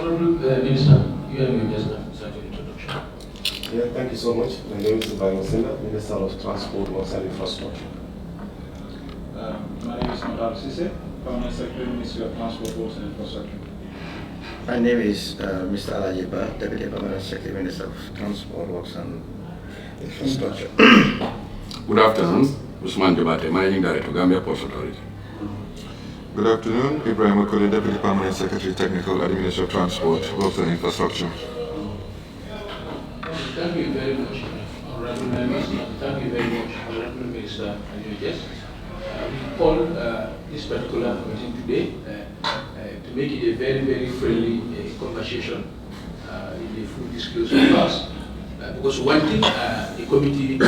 Honorable Minister, you have just done such an introduction. Yeah, thank you so much. My name is Ibrahim, Minister of Transport, Works and Infrastructure. My name is Madal Sise, Permanent Secretary, Ministry of Transport, Works and Infrastructure. My name is Mr. Alajiba, Deputy Permanent Secretary, Minister of Transport, Works and Infrastructure. Good afternoon, Usman Jabate, Managing Director, Gambia Ports Authority. Good afternoon, Ibrahim Akoli, Deputy Permanent Secretary, Technical Administrative Transport, Works and Infrastructure. Thank you very much, Honorable Members. Thank you very much, Honorable Minister and your guests. We call this particular meeting today to make it a very, very friendly conversation in the full disclosure class. Because one thing the committee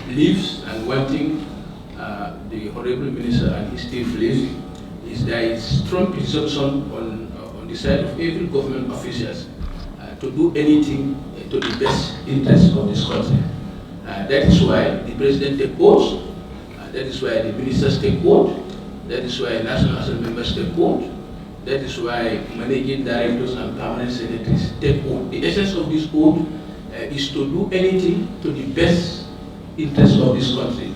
believes and one thing the Honorable Minister and his team believes is there is strong presumption on the side of every government officials to do anything to the best interest of this country. That is why the President takes votes, that is why the ministers take vote, that is why National Assembly members take vote, that is why managing directors and permanent secretaries take vote. The essence of this vote is to do anything to the best interest of this country.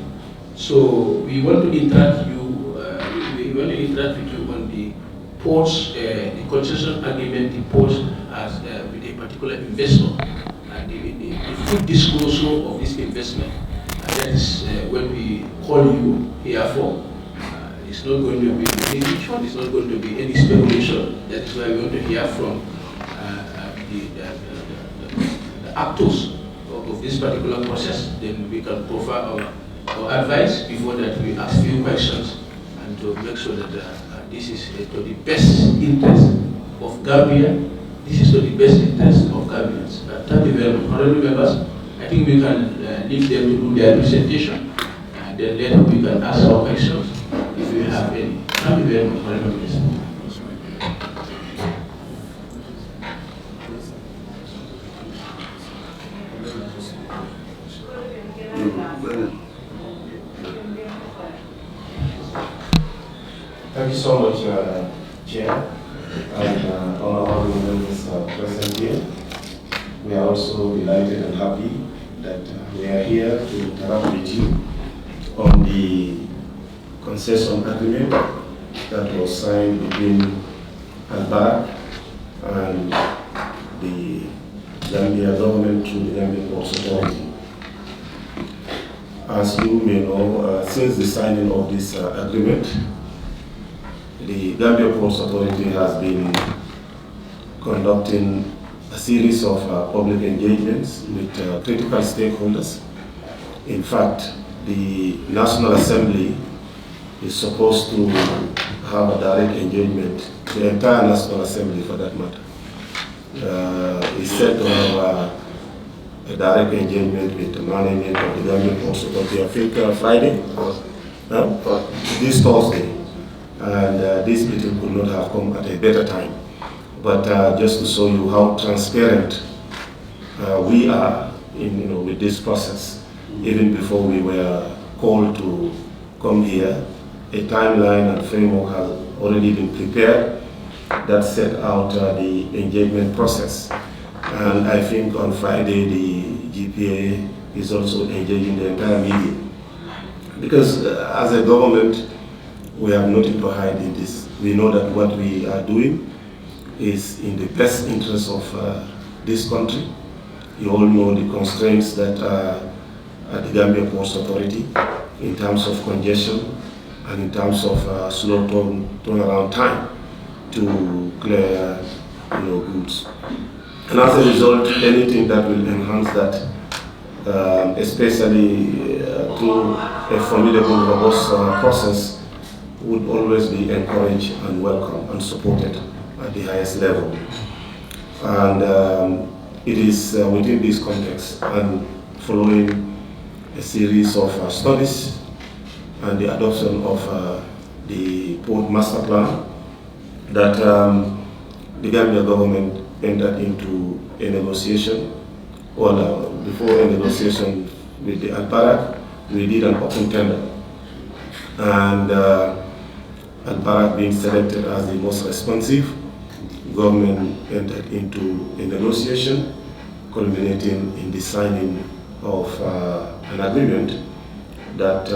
So we want to interact with you on the ports, the concession agreement, the ports as with a particular investor, and the full disclosure of this investment. That is what we call you here for. It's not going to be any ritual, it's not going to be any speculation. That is why we want to hear from the actors of this particular process. Then we can provide our advice. Before that, we ask few questions and to make sure that this is to the best interest of Gambia. This is to the best interest of Gambians. Thank you very much. Honorable members, I think we can leave them to do their presentation, and then later we can ask our questions if you have any. Thank you very much, Honorable Minister. Thank you so much, Chair, and honorable members present here. We are also delighted and happy that we are here to interact with you on the concession agreement that was signed between Al-Barak and the Gambia government through the Gambia Ports Authority. As you may know, since the signing of this agreement, the Gambia Ports Authority has been conducting a series of public engagements with critical stakeholders. In fact, the National Assembly is supposed to have a direct engagement, the entire National Assembly for that matter, is set to have a direct engagement with the management of the Gambia Ports Authority, I think Friday, this Thursday. And this meeting could not have come at a better time. But just to show you how transparent we are in, with this process, even before we were called to come here, a timeline and framework has already been prepared that set out the engagement process. And I think on Friday, the GPA is also engaging the entire media. Because as a government, we have nothing to hide in this. We know that what we are doing is in the best interest of this country. You all know the constraints that are at the Gambia Ports Authority in terms of congestion and in terms of slow turnaround time to clear goods. And as a result, anything that will enhance that, especially through a formidable, robust process, would always be encouraged and welcomed and supported at the highest level. And it is within this context and following a series of studies and the adoption of the Port Master Plan that the Gambia government entered into a negotiation. Well, before a negotiation with the Al-Barak, we did an open tender. And Al-Barak being selected as the most responsive, government entered into a negotiation culminating in the signing of an agreement that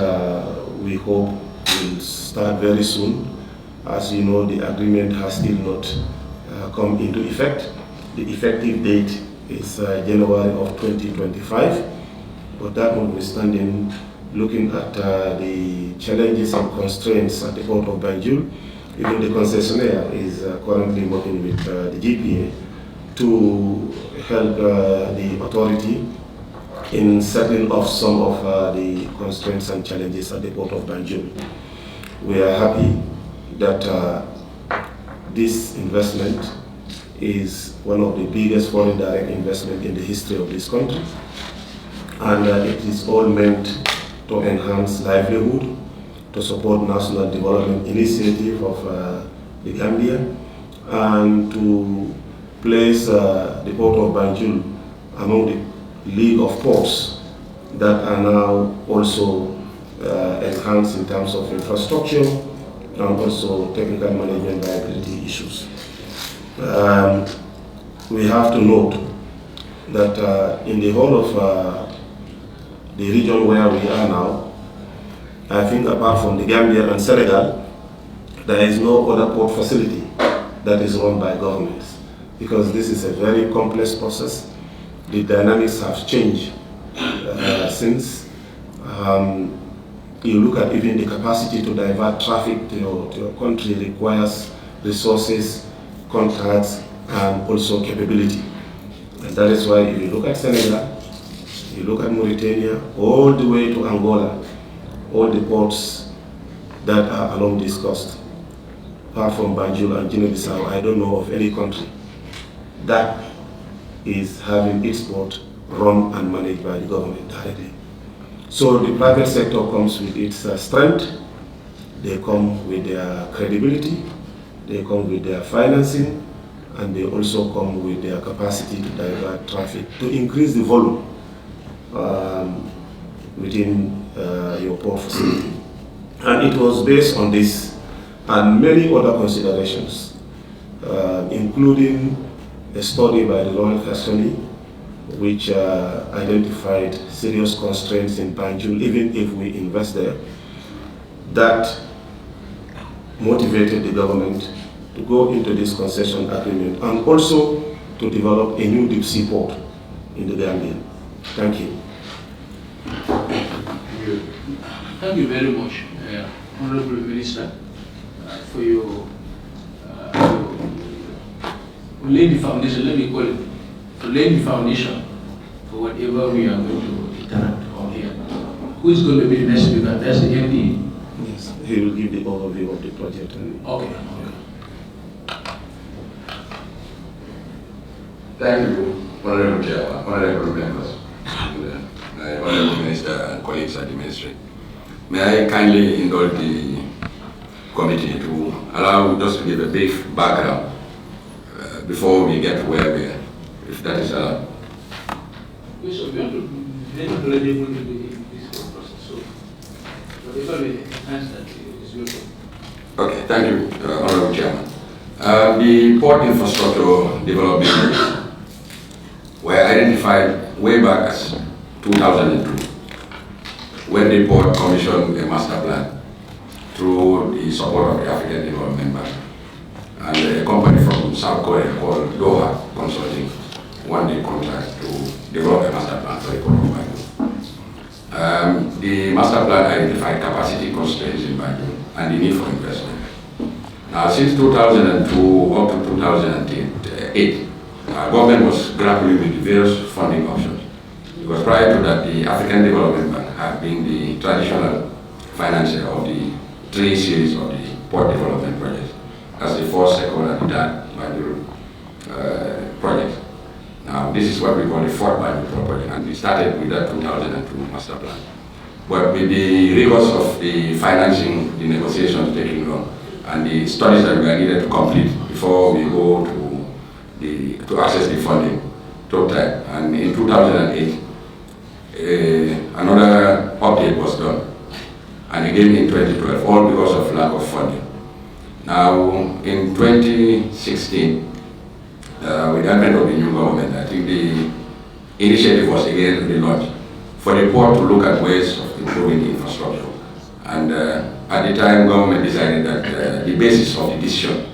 we hope will start very soon. As you know, the agreement has still not come into effect. The effective date is January of 2025, but that notwithstanding, looking at the challenges and constraints at the port of Banjul, even the concessionaire is currently working with the GPA to help the authority in settling off some of the constraints and challenges at the port of Banjul. We are happy that this investment is one of the biggest foreign direct investment in the history of this country, and it is all meant to enhance livelihood, to support national development initiative of the Gambia, and to place the port of Banjul among the league of ports that are now also enhanced in terms of infrastructure and also technical management viability issues. We have to note that in the whole of the region where we are now, I think apart from the Gambia and Senegal, there is no other port facility that is run by governments, because this is a very complex process. The dynamics have changed since. You look at even the capacity to divert traffic to your country requires resources, contacts, and also capability. And that is why if you look at Senegal, you look at Mauritania, all the way to Angola, all the ports that are along this coast, apart from Banjul and Guinea-Bissau, I don't know of any country that is having its port run and managed by the government directly. So the private sector comes with its strength, they come with their credibility, they come with their financing, and they also come with their capacity to divert traffic, to increase the volume within your port facility. And it was based on this and many other considerations, including a study by the Royal Custody, which identified serious constraints in Banjul, even if we invest there, that motivated the government to go into this concession agreement and also to develop a new deep sea port in the Gambia. Thank you. Thank you very much, Honorable Minister, for your laying the foundation, let me call it, for laying the foundation for whatever we are going to interact on here. Who is going to be the next speaker? That's the MD. Yes, he will give the overview of the project. Okay. Thank you, Honorable Chair, Honorable Members, and Honorable Minister and colleagues at the Ministry. May I kindly indulge the committee to allow just to give a brief background before we get to where we are, if that is allowed. We are not already able to do this process, so whatever we enhance that is welcome. Okay, thank you, Honorable Chairman. The port infrastructure development were identified way back as 2002, when the port commissioned a master plan through the support of the African Development Bank. And a company from South Korea called Doha Consulting won the contract to develop a master plan for the port of Banjul. The master plan identified capacity constraints in Banjul and the need for investment. Now, since 2002 up to 2008, our government was grappling with various funding options. Because prior to that, the African Development Bank had been the traditional financier of the 3 series of the port development projects. That's the first, second, and the third Banjul project. Now, this is what we call the fourth Banjul project, and we started with that 2002 master plan. But with the rigors of the financing, the negotiations taking long, and the studies that we are needed to complete before we go to access the funding took time. And in 2008, another update was done, and again in 2012, all because of lack of funding. Now, in 2016, with the advent of the new government, I think the initiative was again relaunched for the port to look at ways of improving the infrastructure. And at the time, government decided that the basis of the decision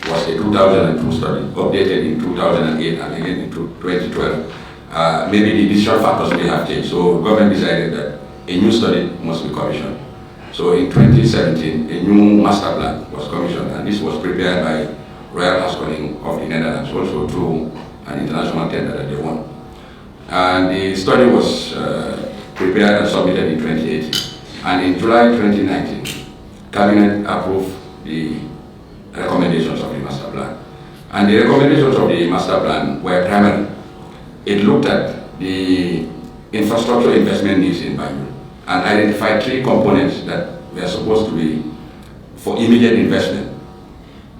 was a 2002 study, updated in 2008 and again in 2012. Maybe the decision factors may have changed, so government decided that a new study must be commissioned. So in 2017, a new master plan was commissioned, and this was prepared by Royal Haskoning of the Netherlands, also through an international tender that they won. And the study was prepared and submitted in 2018. And in July 2019, Cabinet approved the recommendations of the master plan. And the recommendations of the master plan were primary. It looked at the infrastructure investment needs in Banjul and identified 3 components that were supposed to be for immediate investment,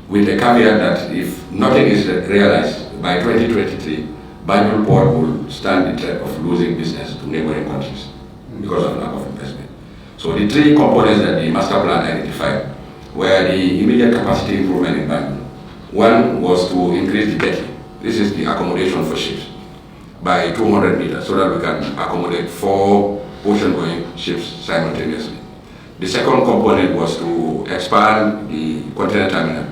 with the caveat that if nothing is realized by 2023, Banjul Port will stand the threat of losing business to neighboring countries because of lack of investment. So the 3 components that the master plan identified were the immediate capacity improvement in Banjul. One was to increase the jetty. This is the accommodation for ships by 200 meters so that we can accommodate 4 ocean-going ships simultaneously. The second component was to expand the container terminal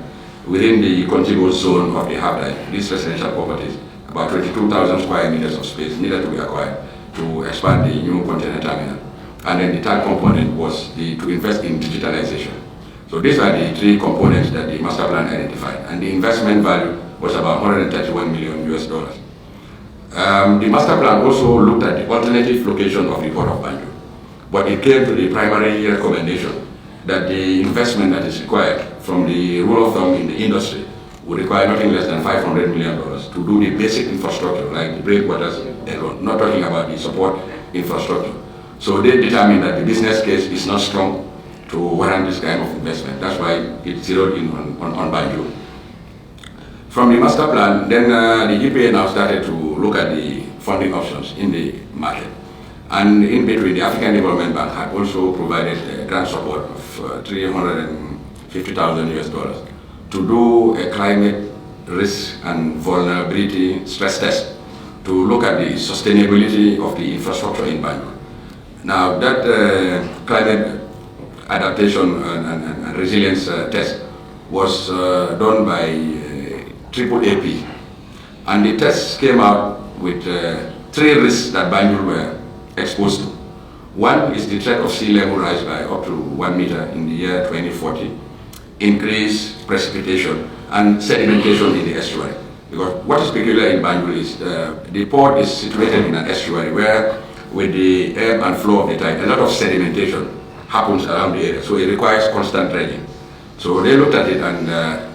within the contiguous zone of the half-life. These residential properties, about 22,000 square meters of space needed to be acquired to expand the new container terminal. And then the third component was to invest in digitalization. So these are the 3 components that the master plan identified, and the investment value was about $131 million US. The master plan also looked at the alternative location of the port of Banjul, but it came to the primary recommendation that the investment that is required from the rule of thumb in the industry would require nothing less than $500 million to do the basic infrastructure like the breakwaters alone, not talking about the support infrastructure. So they determined that the business case is not strong to warrant this kind of investment. That's why it zeroed in on Banjul. From the master plan, then the GPA now started to look at the funding options in the market. And in between, the African Development Bank had also provided grant support of $350,000 US to do a climate risk and vulnerability stress test to look at the sustainability of the infrastructure in Banjul. Now, that climate adaptation and resilience test was done by AAAP, and the test came out with 3 risks that Banjul were exposed to. One is the threat of sea level rise by up to 1 meter in the year 2040, increased precipitation, and sedimentation in the estuary. Because what is peculiar in Banjul is the port is situated in an estuary where, with the ebb and flow of the tide, a lot of sedimentation happens around the area, so it requires constant dredging. So they looked at it and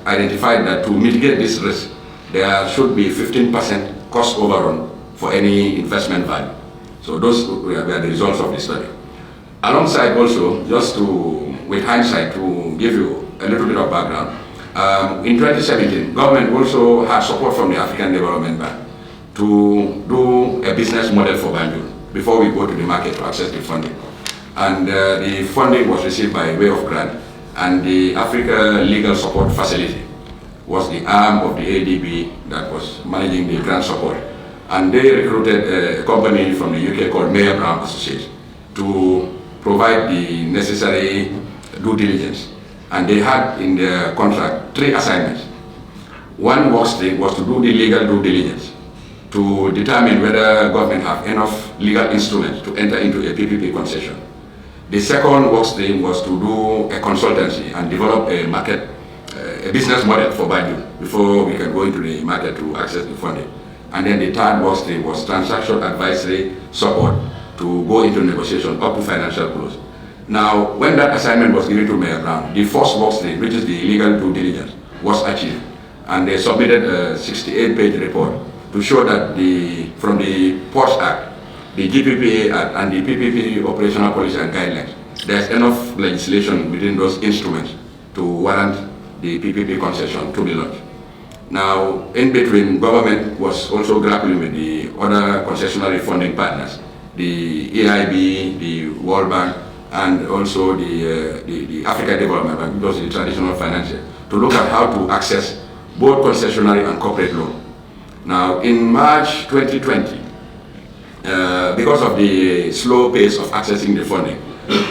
identified that to mitigate this risk, there should be 15% cost overrun for any investment value. So those were the results of the study. Alongside also, just with hindsight, to give you a little bit of background, in 2017, government also had support from the African Development Bank to do a business model for Banjul before we go to the market to access the funding. And the funding was received by way of grant, and the Africa Legal Support Facility was the arm of the ADB that was managing the grant support. And they recruited a company from the UK called Mayer Brown Associates to provide the necessary due diligence. And they had in their contract 3 assignments. One work stream was to do the legal due diligence to determine whether government have enough legal instruments to enter into a PPP concession. The second work stream was to do a consultancy and develop a market, a business model for Banjul before we can go into the market to access the funding. And then the third work stream was transaction advisory support to go into negotiation up to financial close. Now, when that assignment was given to Mayor Brown, the first work stream, which is the legal due diligence, was achieved. And they submitted a 68-page report to show that from the Ports Act, the GPPA Act, and the PPP operational policy and guidelines, there's enough legislation within those instruments to warrant the PPP concession to be launched. Now, in between, government was also grappling with the other concessionary funding partners, the EIB, the World Bank, and also the African Development Bank, those are the traditional financiers, to look at how to access both concessionary and corporate loan. Now, in March 2020, because of the slow pace of accessing the funding,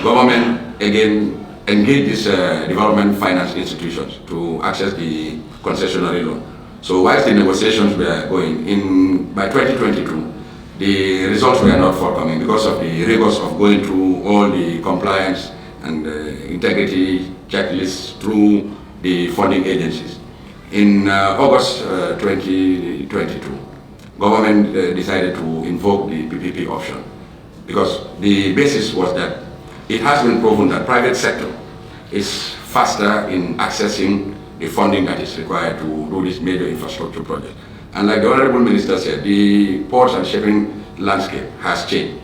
government again engaged these development finance institutions to access the concessionary loan. So whilst the negotiations were going, by 2022, the results were not forthcoming because of the rigors of going through all the compliance and integrity checklists through the funding agencies. In August 2022, government decided to invoke the PPP option because the basis was that it has been proven that private sector is faster in accessing the funding that is required to do this major infrastructure project. And like the Honorable Minister said, the ports and shipping landscape has changed.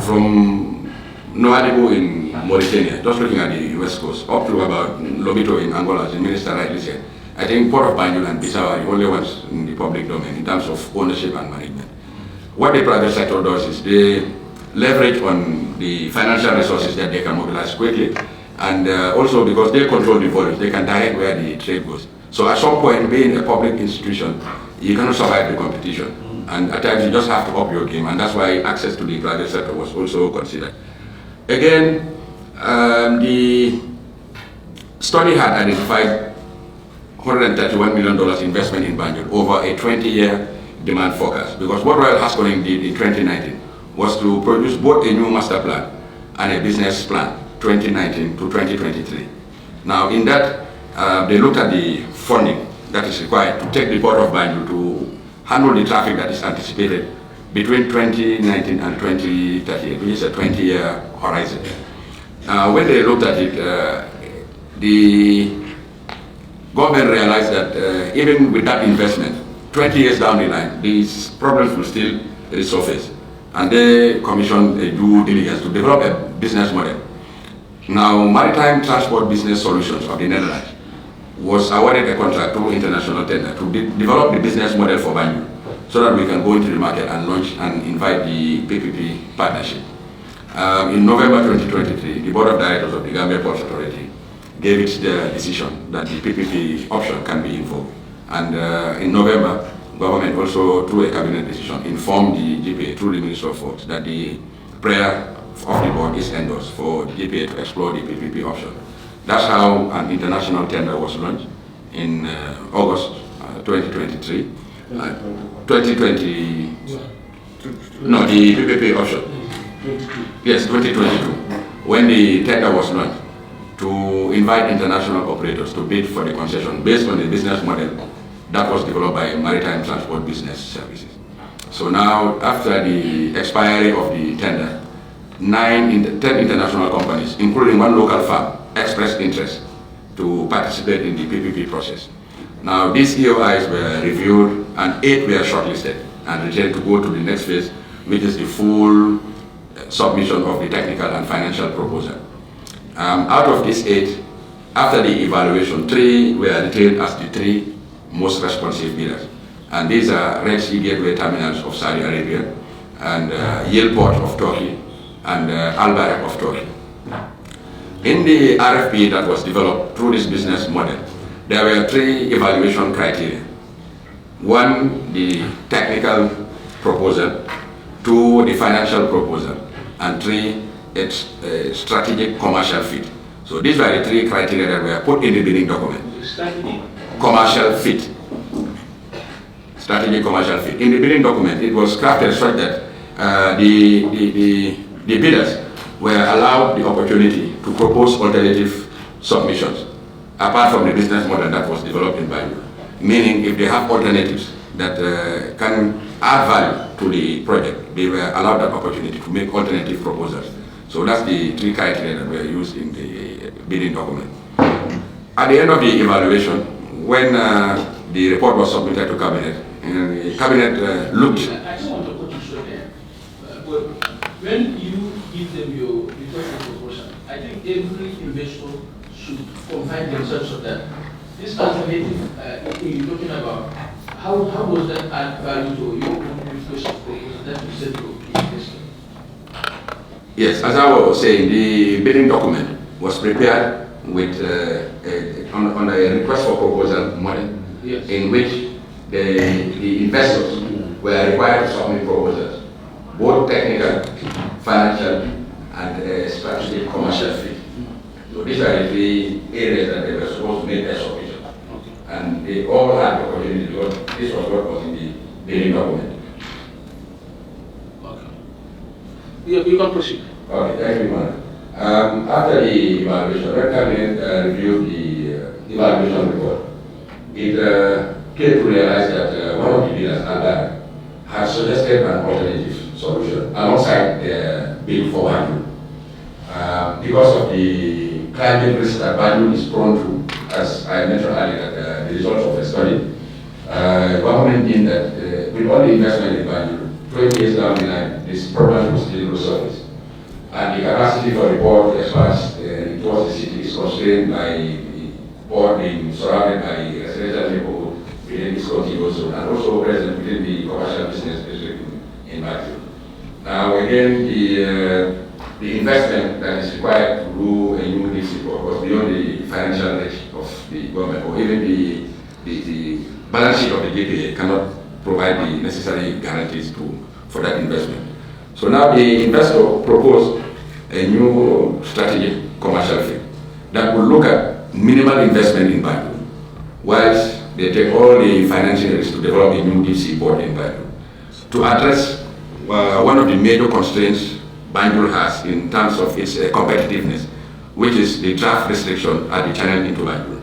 From Nouadhibou in Mauritania, just looking at the west coast, up to about Lobito in Angola, as the Minister rightly said, I think Port of Banjul and Bissau are the only ones in the public domain in terms of ownership and management. What the private sector does is they leverage on the financial resources that they can mobilize quickly, and also because they control the volume, they can direct where the trade goes. So at some point, being a public institution, you cannot survive the competition. And at times you just have to up your game, and that's why access to the private sector was also considered. Again, the study had identified $131 million investment in Banjul over a 20-year demand forecast, because what Royal Haskoning did in 2019 was to produce both a new master plan and a business plan, 2019 to 2023. Now in that, they looked at the funding that is required to take the Port of Banjul to handle the traffic that is anticipated between 2019 and 2038, which is a 20-year horizon. When they looked at it, the government realized that even with that investment, 20 years down the line, these problems will still resurface. And they commissioned a due diligence to develop a business model. Now, Maritime Transport Business Solutions of the Netherlands was awarded a contract through international tender to develop the business model for Banjul, so that we can go into the market and launch and invite the PPP partnership. In November 2023, the Board of Directors of the Gambia Ports Authority gave its decision that the PPP option can be invoked. And in November, government also, through a cabinet decision, informed the GPA through the Minister of Works that the prayer of the board is endorsed for the GPA to explore the PPP option. That's how an international tender was launched in August 2023. 2020, no, the PPP option. Yes, 2022, when the tender was launched to invite international operators to bid for the concession based on the business model that was developed by Maritime Transport Business Services. So now, after the expiry of the tender, 10 international companies, including one local firm, expressed interest to participate in the PPP process. Now, these EOIs were reviewed and 8 were shortlisted and retained to go to the next phase, which is the full submission of the technical and financial proposal. Out of these 8, after the evaluation, 3 were retained as the 3 most responsive bidders. And these are Red Sea Gateway Terminals of Saudi Arabia, and Yale Port of Turkey, and Al Barek of Turkey. In the RFP that was developed through this business model, there were 3 evaluation criteria. 1, the technical proposal, 2, the financial proposal, and 3, its strategic commercial fit. So these were the 3 criteria that were put in the bidding document. Commercial fit. Strategic commercial fit. In the bidding document, it was crafted such that the bidders were allowed the opportunity to propose alternative submissions, apart from the business model that was developed in Banjul. Meaning, if they have alternatives that can add value to the project, they were allowed that opportunity to make alternative proposals. So that's the 3 criteria that were used in the bidding document. At the end of the evaluation, when the report was submitted to Cabinet, the Cabinet looked. I don't want to put you straight there, but when you give them your return proposal, I think every investor should confine themselves of that. This alternative you're talking about, how was that add value to your own request proposal that you said to investor? Yes, as I was saying, the bidding document was prepared with on a request for proposal model, yes, in which the investors were required to submit proposals, both technical, financial, and strategic commercial fit. So these are the three areas that they were supposed to make their submission. And they all had the opportunity because this was what was in the bidding document. Okay. You can proceed. Okay, thank you, Madam. After the evaluation, the cabinet reviewed the evaluation report. It came to realize that one of the bidders, Albert, had suggested an alternative solution alongside the bill for Banjul. Because of the climate risk that Banjul is prone to, as I mentioned earlier, that the results of the study, government deemed that with all the investment in Banjul, 20 years down the line, this problem will still resurface. And the capacity for the port to expand towards the city is constrained by the port being surrounded by residential neighborhood within its contiguous zone, and also present within the commercial business district in Banjul. Now again, the investment that is required to do a new DC port was beyond the financial reach of the government, or even the balance sheet of the GPA cannot provide the necessary guarantees for that investment. So now the investor proposed a new strategic commercial fit that will look at minimal investment in Banjul, whilst they take all the financing risks to develop a new DC port in Banjul, to address one of the major constraints Banjul has in terms of its competitiveness, which is the draft restriction at the channel into Banjul.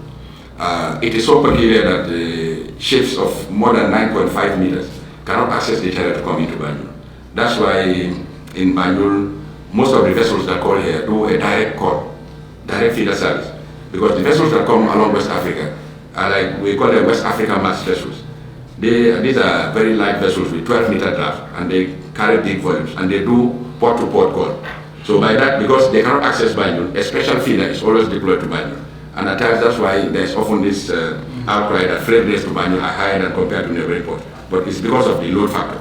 It is so peculiar that the ships of more than 9.5 meters cannot access the channel to come into Banjul. That's why in Banjul, most of the vessels that call here do a direct feeder service, because the vessels that come along West Africa are like, we call them West African mass vessels. These are very light vessels with 12-meter draft, and they carry big volumes, and they do port-to-port call. So by that, because they cannot access Banjul, a special feeder is always deployed to Banjul. And at times, that's why there's often this outcry that freight rates to Banjul are higher than compared to neighboring ports. But it's because of the load factor.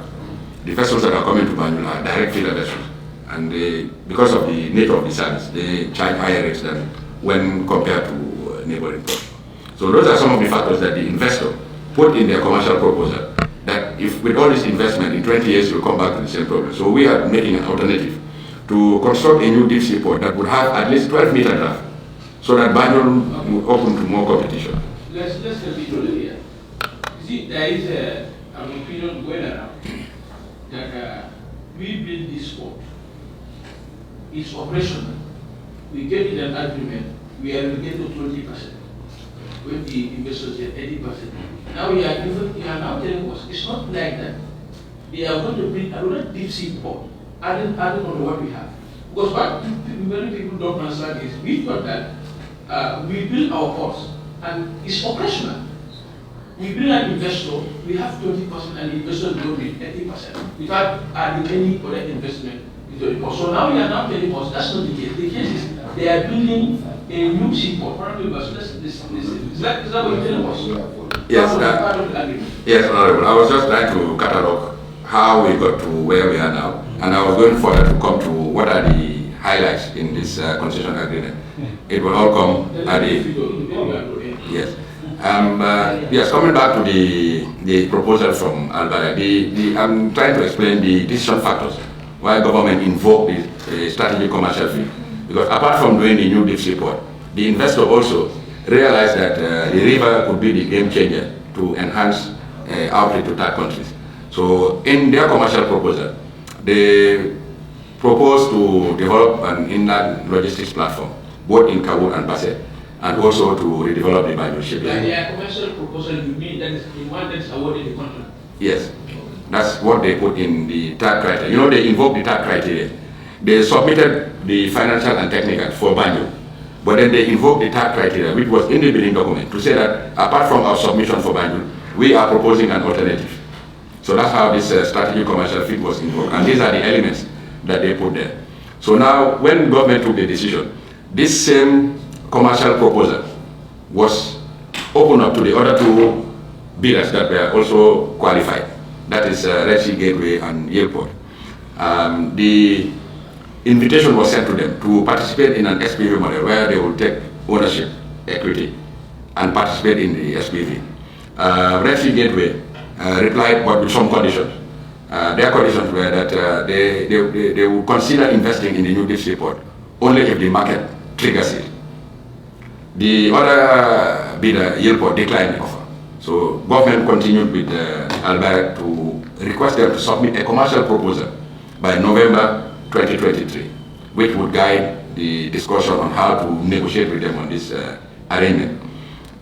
The vessels that are coming to Banjul are direct feeder vessels. And because of the nature of the service, they charge higher rates than when compared to neighboring ports. So those are some of the factors that the investor put in their commercial proposal, that if with all this investment in 20 years you'll come back to the same problem. So we are making an alternative to construct a new deep sea port that would have at least 12-meter draft, so that Banjul will open to more competition. Let's continue here. You see, there is an opinion going around that we build this port. It's operational. We get it an agreement. We are relegated to 20%. When the investors get 80%. Now you are now telling us it's not like that. They are going to build another deep sea port, adding on what we have. Because what many people don't understand is we thought that we build our ports and it's operational. We bring an investor, we have 20% and the investor will be 80% without adding any other investment into the port. So now you are now telling us that's not the case. The case is they are building a new seaport. Is that what you're telling us? Yes, Honorable. I was just trying to catalog how we got to where we are now, and I was going further to come to what are the highlights in this concession agreement. It will all come at the yes. Yes, coming back to the proposal from Albert, I'm trying to explain the decision factors why government invoked the strategic commercial fit. Because apart from doing the new deep sea port, the investor also realized that the river could be the game changer to enhance outreach to third countries. So in their commercial proposal, they proposed to develop an inland logistics platform, both in Kabul and Basel, and also to redevelop the Banjul shipping. By their commercial proposal, you mean that is the one that is awarded the contract? Yes, that's what they put in the third criteria. You know, they invoked the third criteria. They submitted the financial and technical for Banjul, but then they invoked the third criteria, which was in the bidding document, to say that apart from our submission for Banjul, we are proposing an alternative. So that's how this strategic commercial fit was invoked, and these are the elements that they put there. So now, when government took the decision, this same commercial proposal was opened up to the other two bidders that were also qualified. That is Red Sea Gateway and Yale-Port. The invitation was sent to them to participate in an SPV model where they will take ownership, equity, and participate in the SPV. Red Sea Gateway replied, but with some conditions. Their conditions were that they would consider investing in the new deep sea port only if the market triggers it. The other bidder, Yilport, declined the offer. So government continued with Albert to request them to submit a commercial proposal by November 2023, which would guide the discussion on how to negotiate with them on this arrangement.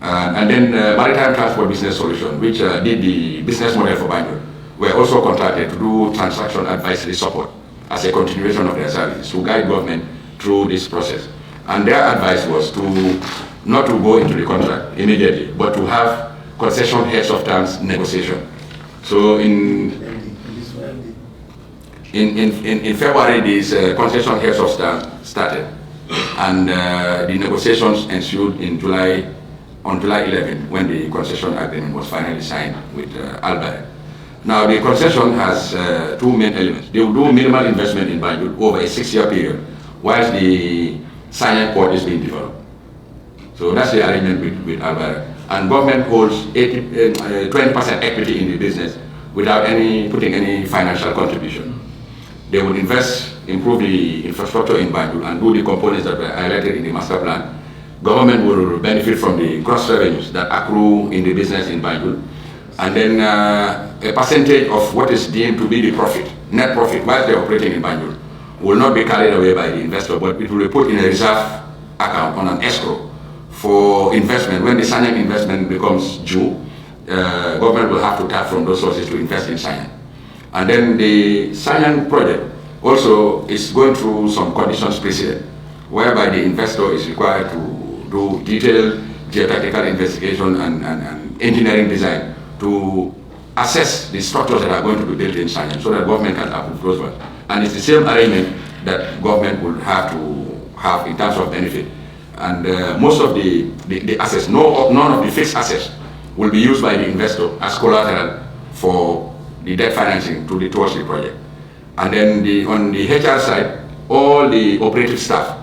And then Maritime Transport Business Solution, which did the business model for Banjul, were also contracted to do transaction advisory support as a continuation of their services to guide government through this process. And their advice was to not to go into the contract immediately, but to have concession heads of terms negotiation. So in February, these concession heads of terms started, and the negotiations ensued in July, on July 11, when the concession agreement was finally signed with Albert. Now, the concession has two main elements. They will do minimal investment in Banjul over a 6-year period, whilst the Sanyang port is being developed. So that's the arrangement with Albert. And government holds 20% equity in the business without putting any financial contribution. They will invest, improve the infrastructure in Banjul, and do the components that were highlighted in the master plan. Government will benefit from the gross revenues that accrue in the business in Banjul. And then a percentage of what is deemed to be the profit, net profit, while they're operating in Banjul, will not be carried away by the investor, but it will be put in a reserve account on an escrow for investment. When the Sanyang investment becomes due, government will have to tap from those sources to invest in Sanyang. And then the Sanyang project also is going through some conditions precedent, whereby the investor is required to do detailed geotechnical investigation and engineering design to assess the structures that are going to be built in Sanyang so that government can approve those ones. And it's the same arrangement that government will have to have in terms of benefit. And most of the assets, none of the fixed assets will be used by the investor as collateral for the debt financing towards the project. And then on the HR side, all the operative staff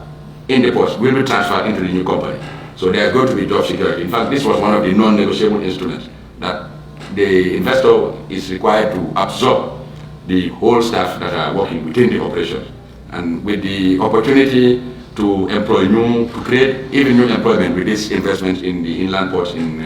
in the post will be transferred into the new company. So there is going to be job security. In fact, this was one of the non-negotiable instruments that the investor is required to absorb the whole staff that are working within the operation. And with the opportunity to employ to create even new employment with this investment in the inland ports in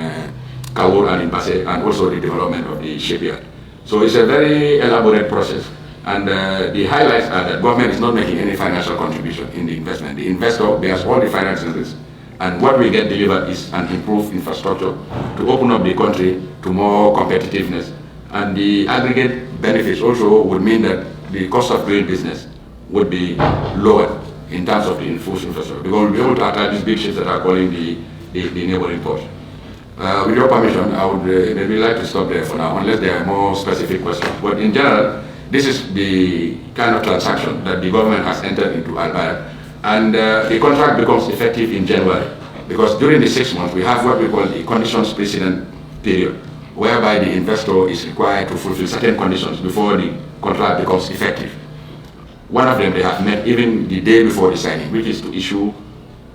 Kawur and in Basse, and also the development of the shipyard. So it's a very elaborate process. And the highlights are that government is not making any financial contribution in the investment. The investor bears all the financial risk. And what we get delivered is an improved infrastructure to open up the country to more competitiveness. And the aggregate benefits also would mean that the cost of doing business would be lower in terms of the infrastructure, because we'll be able to attack these big ships that are calling the neighboring ports. With your permission, I would maybe like to stop there for now, unless there are more specific questions. But in general, this is the kind of transaction that the government has entered into Albert. And the contract becomes effective in January, because during the 6 months, we have what we call the conditions precedent period, whereby the investor is required to fulfill certain conditions before the contract becomes effective. One of them they have met even the day before the signing, which is to issue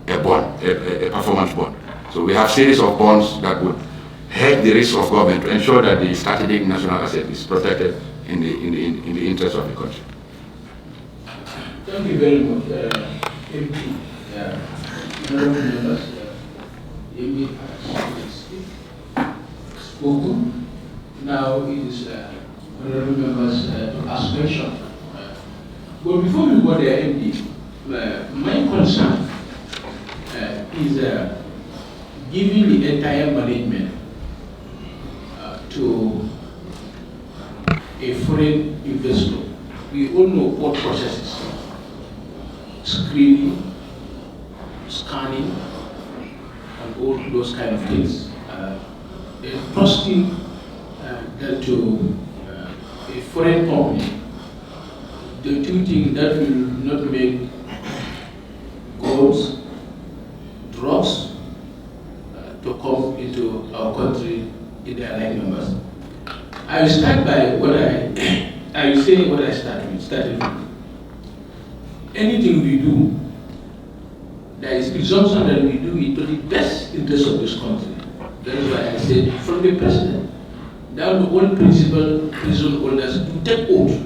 a bond, a performance bond. So we have a series of bonds that would hedge the risk of government to ensure that the strategic national asset is protected in the interest of the country. Thank you very much, MP. Honorable members, MP has spoken. Now it is honorable members to ask questions. But before we go there, MP, my concern is giving the entire management to a foreign investor. We all know what processes: screening, scanning, and all those kind of things. Trusting that to a foreign company, the two things that will not make goods, drugs to come into our country in their like numbers. I will start by what I will say what I started with. Anything we do, there is presumption that we do it to the best interest of this country. That is why I said from the president Now the all principal prison holders to take oath.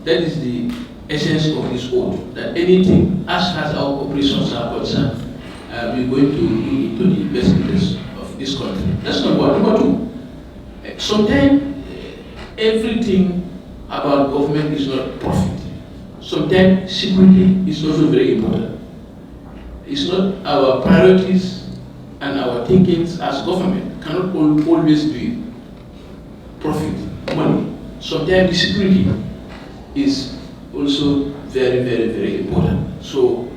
That is the essence of this oath, that anything as far as our operations are concerned, we're going to do it to the best interest of this country. That's number one. Number two, sometimes everything about government is not profit. Sometimes security is also very important. It's not our priorities and our thinkings as government cannot always be profit, money. Sometimes the security is also very, very, very important. So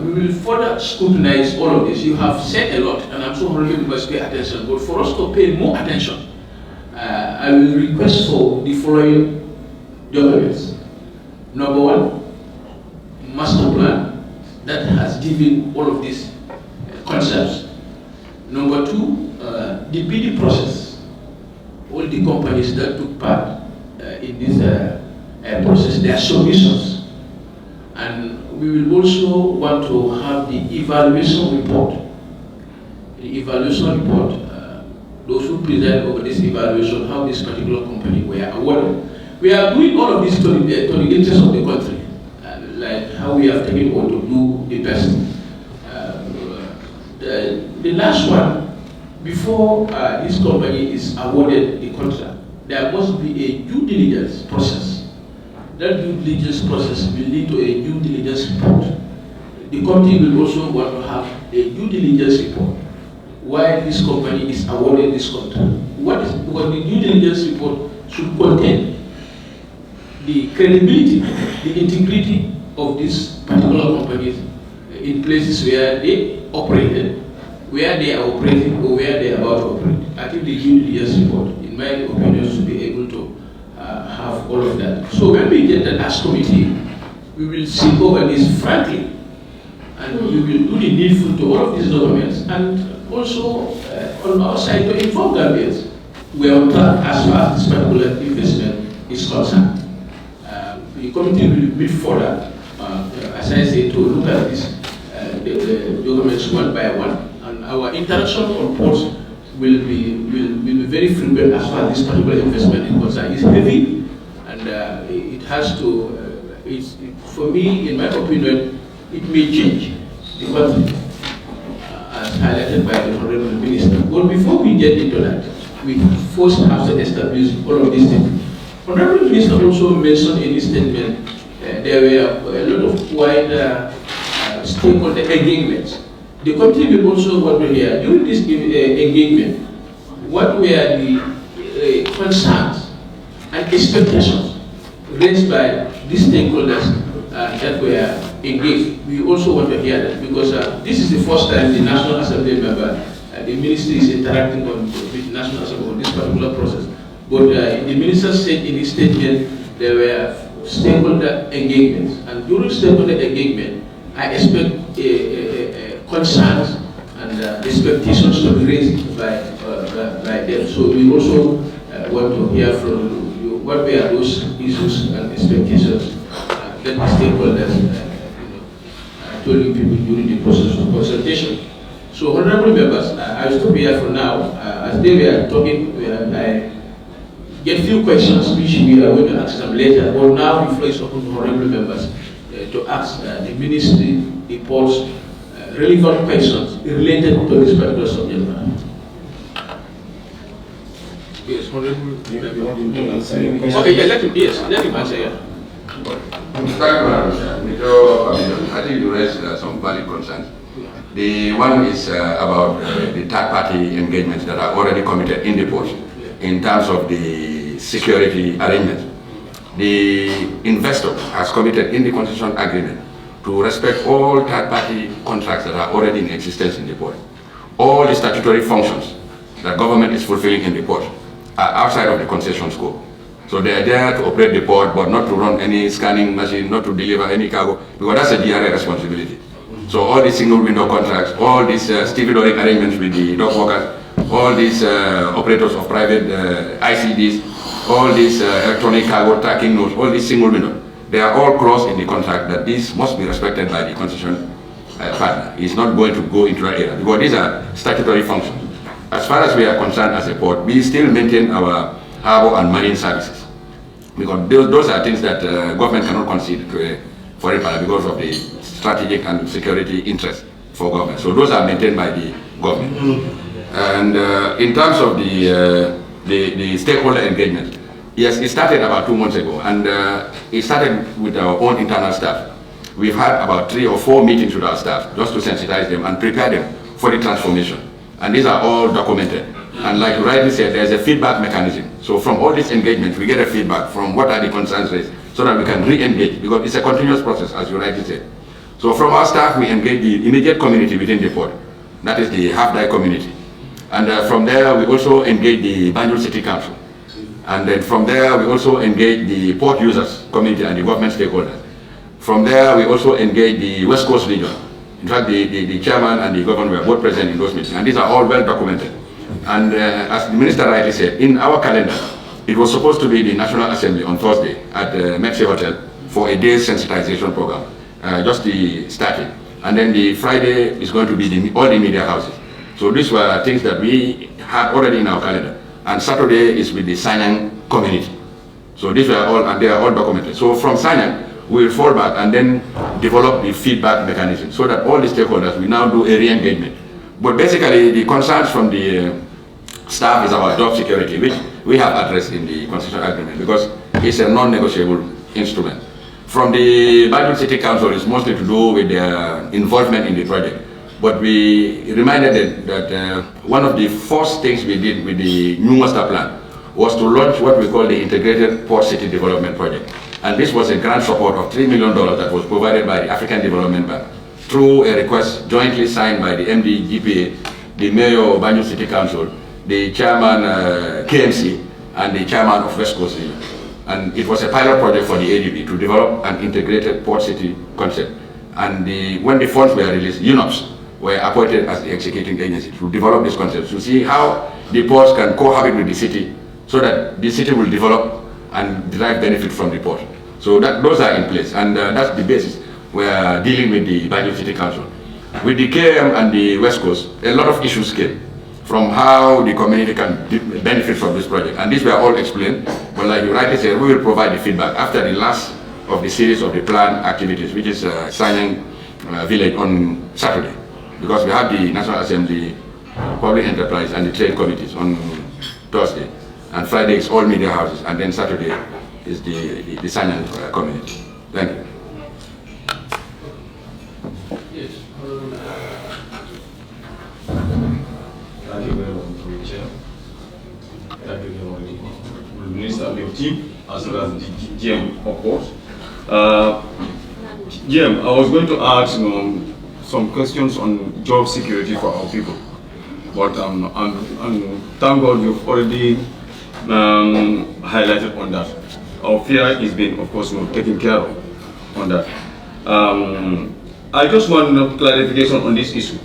we will further scrutinize all of this. You have said a lot, and I'm so hungry we must pay attention. But for us to pay more attention, I will request for the following documents. Number one, master plan that has given all of these concepts. Number two, the bidding process. All the companies that took part in this process, their submissions. And we will also want to have the evaluation report. The evaluation report, those who preside over this evaluation, how this particular company were awarded. We are doing all of this to the interest of the country, like how we have taken on to do the best. The last one, before this company is awarded the contract, there must be a due diligence process. That due diligence process will lead to a due diligence report. The company will also want to have a due diligence report why this company is awarded this contract. What the due diligence report should contain the credibility, the integrity of these particular companies in places where they operated, where they are operating, or where they are about to operate. I think the due diligence report, in my opinion, should be able to have all of that. So when we get that as committee, we will sit over this frankly, and we will do the needful to all of these documents, and also on our side to inform Gambians we are on track as far as this particular investment is concerned. The committee will meet further, as I say, to look at this, the documents one by one, and our interaction on ports will be very frequent as far as this particular investment is concerned. It's heavy, and it has to, for me, in my opinion, it may change the country, as highlighted by the Honorable Minister. But before we get into that, we first have to establish all of these things. Honorable Minister also mentioned in his statement there were a lot of wide stakeholder engagements. The committee will also want to hear, during this engagement, what were the concerns and expectations raised by these stakeholders that were engaged. We also want to hear that, because this is the first time the National Assembly member, the ministry is interacting with the National Assembly on this particular process. But the minister said in his statement there were stakeholder engagements, and during stakeholder engagement, I expect concerns and expectations to be raised by them. So we also want to hear from you what were those issues and expectations that the stakeholders told you people during the process of consultation. So, honorable members, I will stop here for now. As they were talking, I get few questions which we are going to ask them later. But now the floor is open to honorable members to ask the ministry reports relevant questions related to this particular subject matter. Yes, honorable. Okay, yeah, let him answer. Yeah. I think you raised some valid concerns. The one is about the third-party engagements that are already committed in the post in terms of the security arrangements. The investor has committed in the concession agreement to respect all third-party contracts that are already in existence in the port. All the statutory functions that government is fulfilling in the port are outside of the concession scope. So they are there to operate the port, but not to run any scanning machine, not to deliver any cargo, because that's a GRA responsibility. So all these single window contracts, all these stevedoring arrangements with the dock workers, all these operators of private ICDs, all these electronic cargo tracking nodes, all these single window, they are all claused in the contract that this must be respected by the concession partner. It's not going to go into that area, because these are statutory functions. as far as we are concerned as a port, we still maintain our harbour and marine services. Because those are things that government cannot concede to a foreign partner because of the strategic and security interest for government. So those are maintained by the government. And in terms of the stakeholder engagement, yes, it started about 2 months ago, and it started with our own internal staff. We've had about 3 or 4 meetings with our staff just to sensitize them and prepare them for the transformation. And these are all documented. And like you rightly said, there's a feedback mechanism. So from all these engagements, we get a feedback from what are the concerns raised so that we can re-engage, because it's a continuous process, as you rightly said. So from our staff, we engage the immediate community within the port. That is the half-die community. And from there, we also engage the Banjul City Council. And then from there, we also engage the port users community and the government stakeholders. From there, we also engage the West Coast region. In fact, the chairman and the governor were both present in those meetings, and these are all well documented. And as the minister rightly said, in our calendar, it was supposed to be the National Assembly on Thursday at the MoTWI Hotel for a day's sensitization program, just the starting. And then the Friday is going to be all the media houses. So these were things that we had already in our calendar. And Saturday is with the Sanyang community. So these were all, and they are all documented. So from Sanyang, we will fall back and then develop the feedback mechanism so that all the stakeholders, we now do a re-engagement. But basically, the concerns from the staff is about job security, which we have addressed in the concession agreement because it's a non-negotiable instrument. From the Banjul City Council, it's mostly to do with their involvement in the project. But we reminded them that one of the first things we did with the new master plan was to launch what we call the Integrated Port City Development Project. And this was a grant support of $3 million that was provided by the African Development Bank through a request jointly signed by the MD GPA, the Mayor of Banjul City Council, the Chairman KMC, and the Chairman of West Coast Region. And it was a pilot project for the ADB to develop an integrated port city concept. And when the funds were released, UNOPS were appointed as the executing agency to develop this concept, to see how the ports can cohabit with the city so that the city will develop and derive benefit from the port. So those are in place, and that's the basis. We are dealing with the Banjul City Council. With the KM and the West Coast, a lot of issues came from how the community can benefit from this project. And these were all explained, but like you rightly said, we will provide the feedback after the last of the series of the planned activities, which is Sanyang Village on Saturday. Because we have the National Assembly, Public Enterprise, and the trade committees on Thursday. And Friday is all media houses, and then Saturday is the Sanyang community. Thank you. Yes. Thank you very much, Chair. Thank you very much, the Minister and your team, as well as the GM, of course. GM, I was going to ask some questions on job security for our people, but thank God you've already highlighted on that. Our fear is being, of course, taken care of on that. I just want clarification on this issue.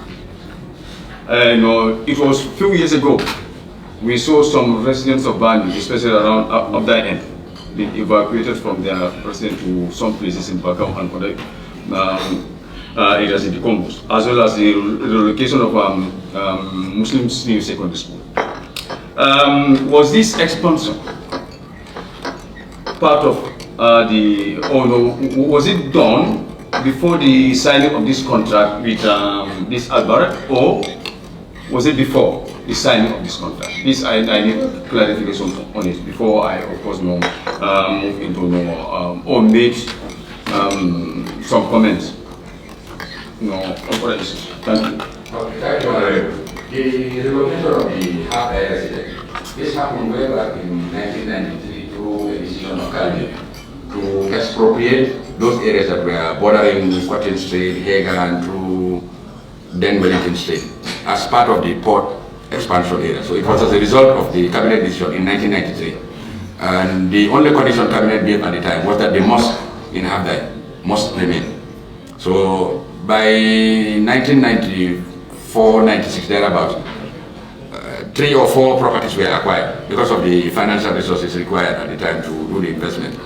It was a few years ago, we saw some residents of Banjul, especially around up that end, being evacuated from their residence to some places in Bakau and other areas in the Combos, as well as the relocation of Muslim Senior Secondary School. Was this expansion part of was it done before the signing of this contract with this Albaret, or was it before the signing of this contract? This I need clarification on it before I, of course, move into or make some comments. On other issues. Thank you. The relocation of the half-day resident, this happened way back in 1993 through a decision of Cabinet to expropriate those areas that were bordering Cotton Street, Hager, and through then Wellington Street as part of the port expansion area. So it was as a result of the Cabinet decision in 1993. And the only condition Cabinet gave at the time was that the mosque in Half-day must remain. So by 1994-96 thereabouts, 3 or 4 properties were acquired because of the financial resources required at the time to do the investment.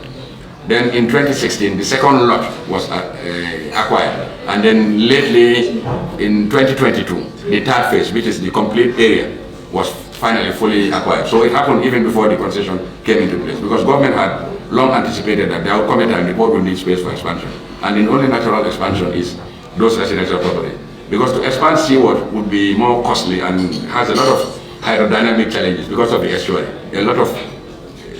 Then in 2016, the second lot was acquired. And then lately, in 2022, the third phase, which is the complete area, was finally fully acquired. So it happened even before the concession came into place, because government had long anticipated that there will come a time the port will need space for expansion. And the only natural expansion is those residential property. Because to expand seaward would be more costly and has a lot of hydrodynamic challenges because of the estuary. A lot of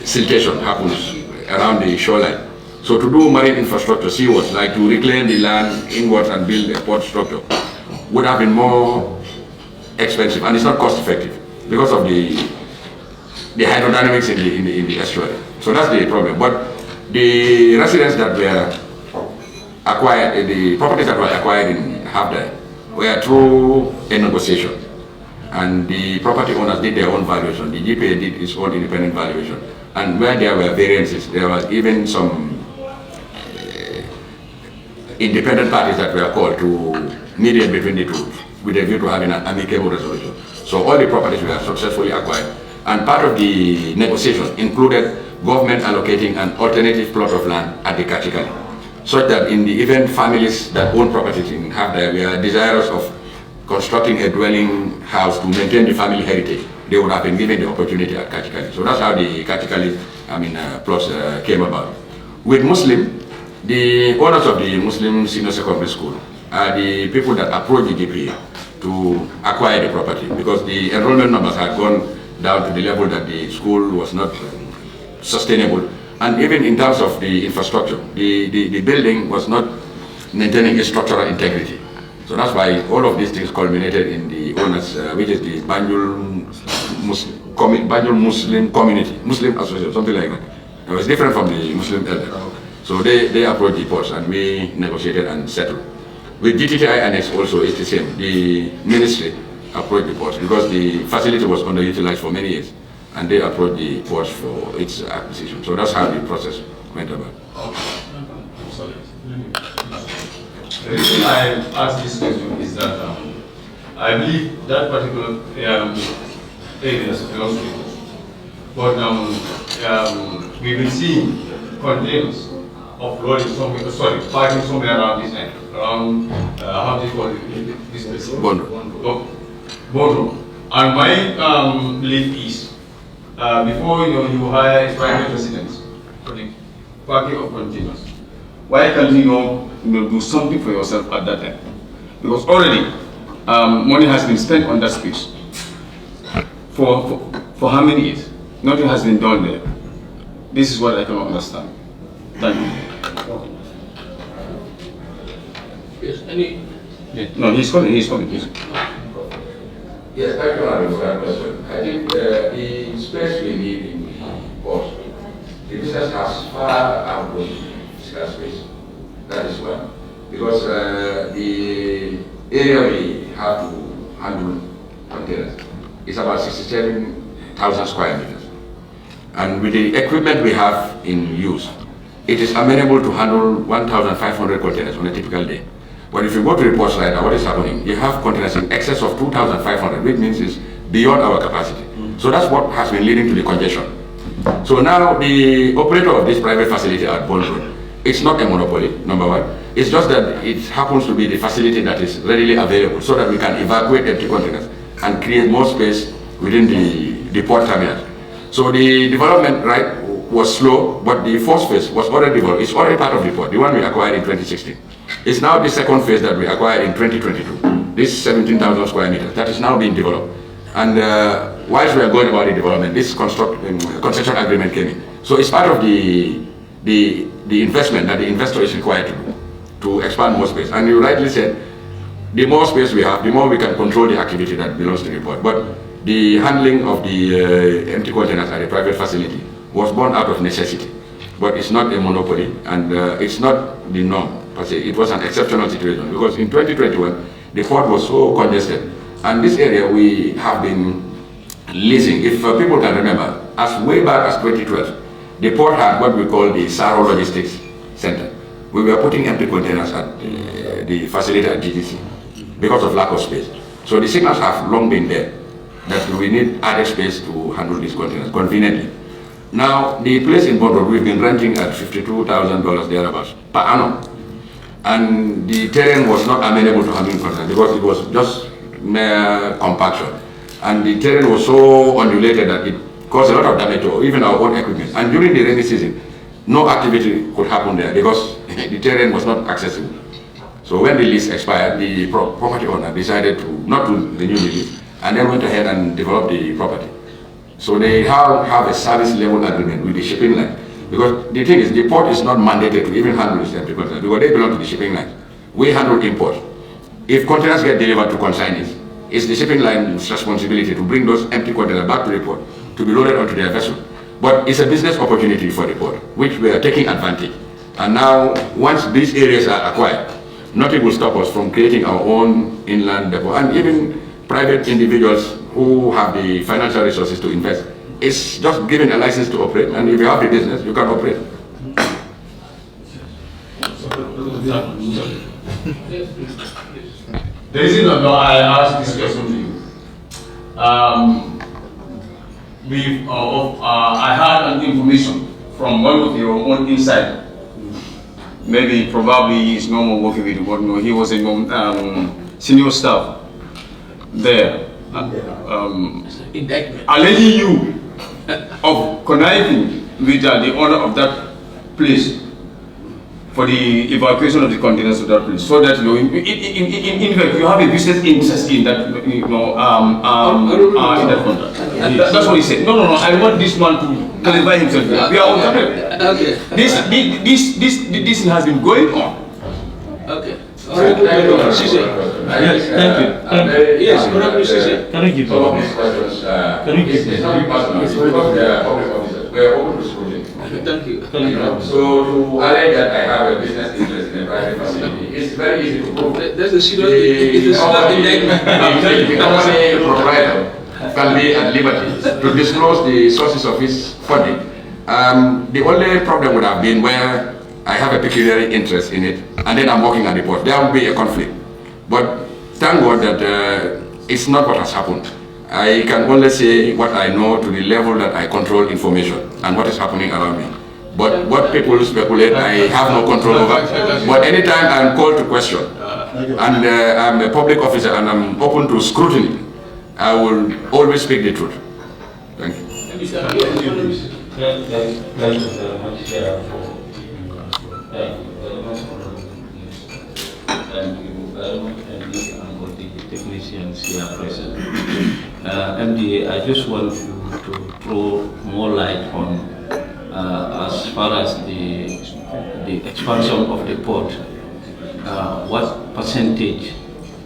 siltation happens around the shoreline. So to do marine infrastructure seawards, like to reclaim the land inwards and build a port structure, would have been more expensive, and it's not cost effective because of the hydrodynamics in the estuary. So that's the problem. But the residents that were acquired, the properties that were acquired in Havdai were through a negotiation, and the property owners did their own valuation. The GPA did its own independent valuation, and where there were variances, there was even some independent parties that were called to mediate between the two with a view to having an amicable resolution. So all the properties were successfully acquired, and part of the negotiation included government allocating an alternative plot of land at the Kachikali, such that in the event families that own properties in Havdai were desirous of constructing a dwelling house to maintain the family heritage, they would have been given the opportunity at Kachikali. So that's how the Kachikali plots came about. With Muslim, the owners of the Muslim Senior Secondary School are the people that approached the GPA to acquire the property, because the enrollment numbers had gone down to the level that the school was not sustainable. And even in terms of the infrastructure, the building was not maintaining its structural integrity. So that's why all of these things culminated in the owners, which is the Banjul Muslim Community, Muslim Association, something like that. It was different from the Muslim elders. So they approached the ports and we negotiated and settled. With GTTI Annex also, it's the same. The ministry approached the ports because the facility was underutilized for many years, and they approached the ports for its acquisition. So that's how the process went about. The reason I asked this question is that I believe that particular area belongs to it. But we've been seeing containers offloading somewhere, parking somewhere around this end, around, how do you call it, this place? Bondo. And my belief is, before you hire private residents for the parking of containers, why can't you do something for yourself at that time? Because already money has been spent on that space for how many years? Nothing has been done there. This is what I cannot understand. Thank you. Yes, any? Yeah. No, he's coming. Yes, thank you for that question. I think the space we need in the port, the business has far outgrown physical space. That is one. Because the area we have to handle containers is about 67,000 square meters. And with the equipment we have in use, it is amenable to handle 1,500 containers on a typical day. But if you go to the ports right now, what is happening? You have containers in excess of 2,500, which means it's beyond our capacity. So that's what has been leading to the congestion. So now the operator of this private facility at Bond Road, it's not a monopoly, number one. It's just that it happens to be the facility that is readily available so that we can evacuate empty containers and create more space within the port terminal. So the development was slow, but the first phase was already developed. It's already part of the port, the one we acquired in 2016. It's now the second phase that we acquired in 2022. This 17,000 square meters that is now being developed. And whilst we are going about the development, this concession agreement came in. So it's part of the investment that the investor is required to do to expand more space. And you rightly said, the more space we have, the more we can control the activity that belongs to the port. But the handling of the empty containers at a private facility was born out of necessity. But it's not a monopoly, and it's not the norm. It was an exceptional situation because in 2021, the port was so congested. And this area we have been leasing. If people can remember, as way back as 2012, the port had what we call the Saro Logistics Center. We were putting empty containers at the facility at GDC because of lack of space. So the signals have long been there that we need added space to handle these containers conveniently. Now, the place in Bondo, we've been renting at $52,000 thereabouts per annum. And the terrain was not amenable to handling containers because it was just mere compaction. And the terrain was so undulated that it caused a lot of damage to even our own equipment. And during the rainy season, no activity could happen there because the terrain was not accessible. So when the lease expired, the property owner decided to not to renew the lease and then went ahead and developed the property. So they have a service level agreement with the shipping line. Because the thing is, the port is not mandated to even handle this empty containers because they belong to the shipping line. We handle imports. If containers get delivered to consignees, it's the shipping line's responsibility to bring those empty containers back to the port to be loaded onto their vessel. But it's a business opportunity for the port, which we are taking advantage. And now, once these areas are acquired, nothing will stop us from creating our own inland depot. And even private individuals who have the financial resources to invest, it's just giving a license to operate. And if you have the business, you can operate. The reason I asked this question to you, I had an information from one of your own insider. Maybe probably he's no more working with you, but no, he was a senior staff there. Alleging you of conniving with the owner of that place for the evacuation of the containers to that place, so that in fact you have a business interest in that in that contract. That's what he said. No. I want this man to clarify himself. We are on topic. Okay. This has been going on. Okay. Yes, thank you. Yes, can I give some of these questions? It's not personal. It's because they are public officers. We are open to scrutiny. Thank you. So to allege that I have a business interest in a private facility, it's very easy to prove. That's a serious indictment. The company proprietor can be at liberty to disclose the sources of his funding. The only problem would have been where I have a pecuniary interest in it, and then I'm working at the port. There will be a conflict. But thank God that it's not what has happened. I can only say what I know to the level that I control information and what is happening around me. But what people speculate, I have no control over. But anytime I'm called to question, and I'm a public officer and I'm open to scrutiny, I will always speak the truth. Thank you. Thank you very much and all the technicians here present. MD, I just want you to throw more light on as far as the expansion of the port, what percentage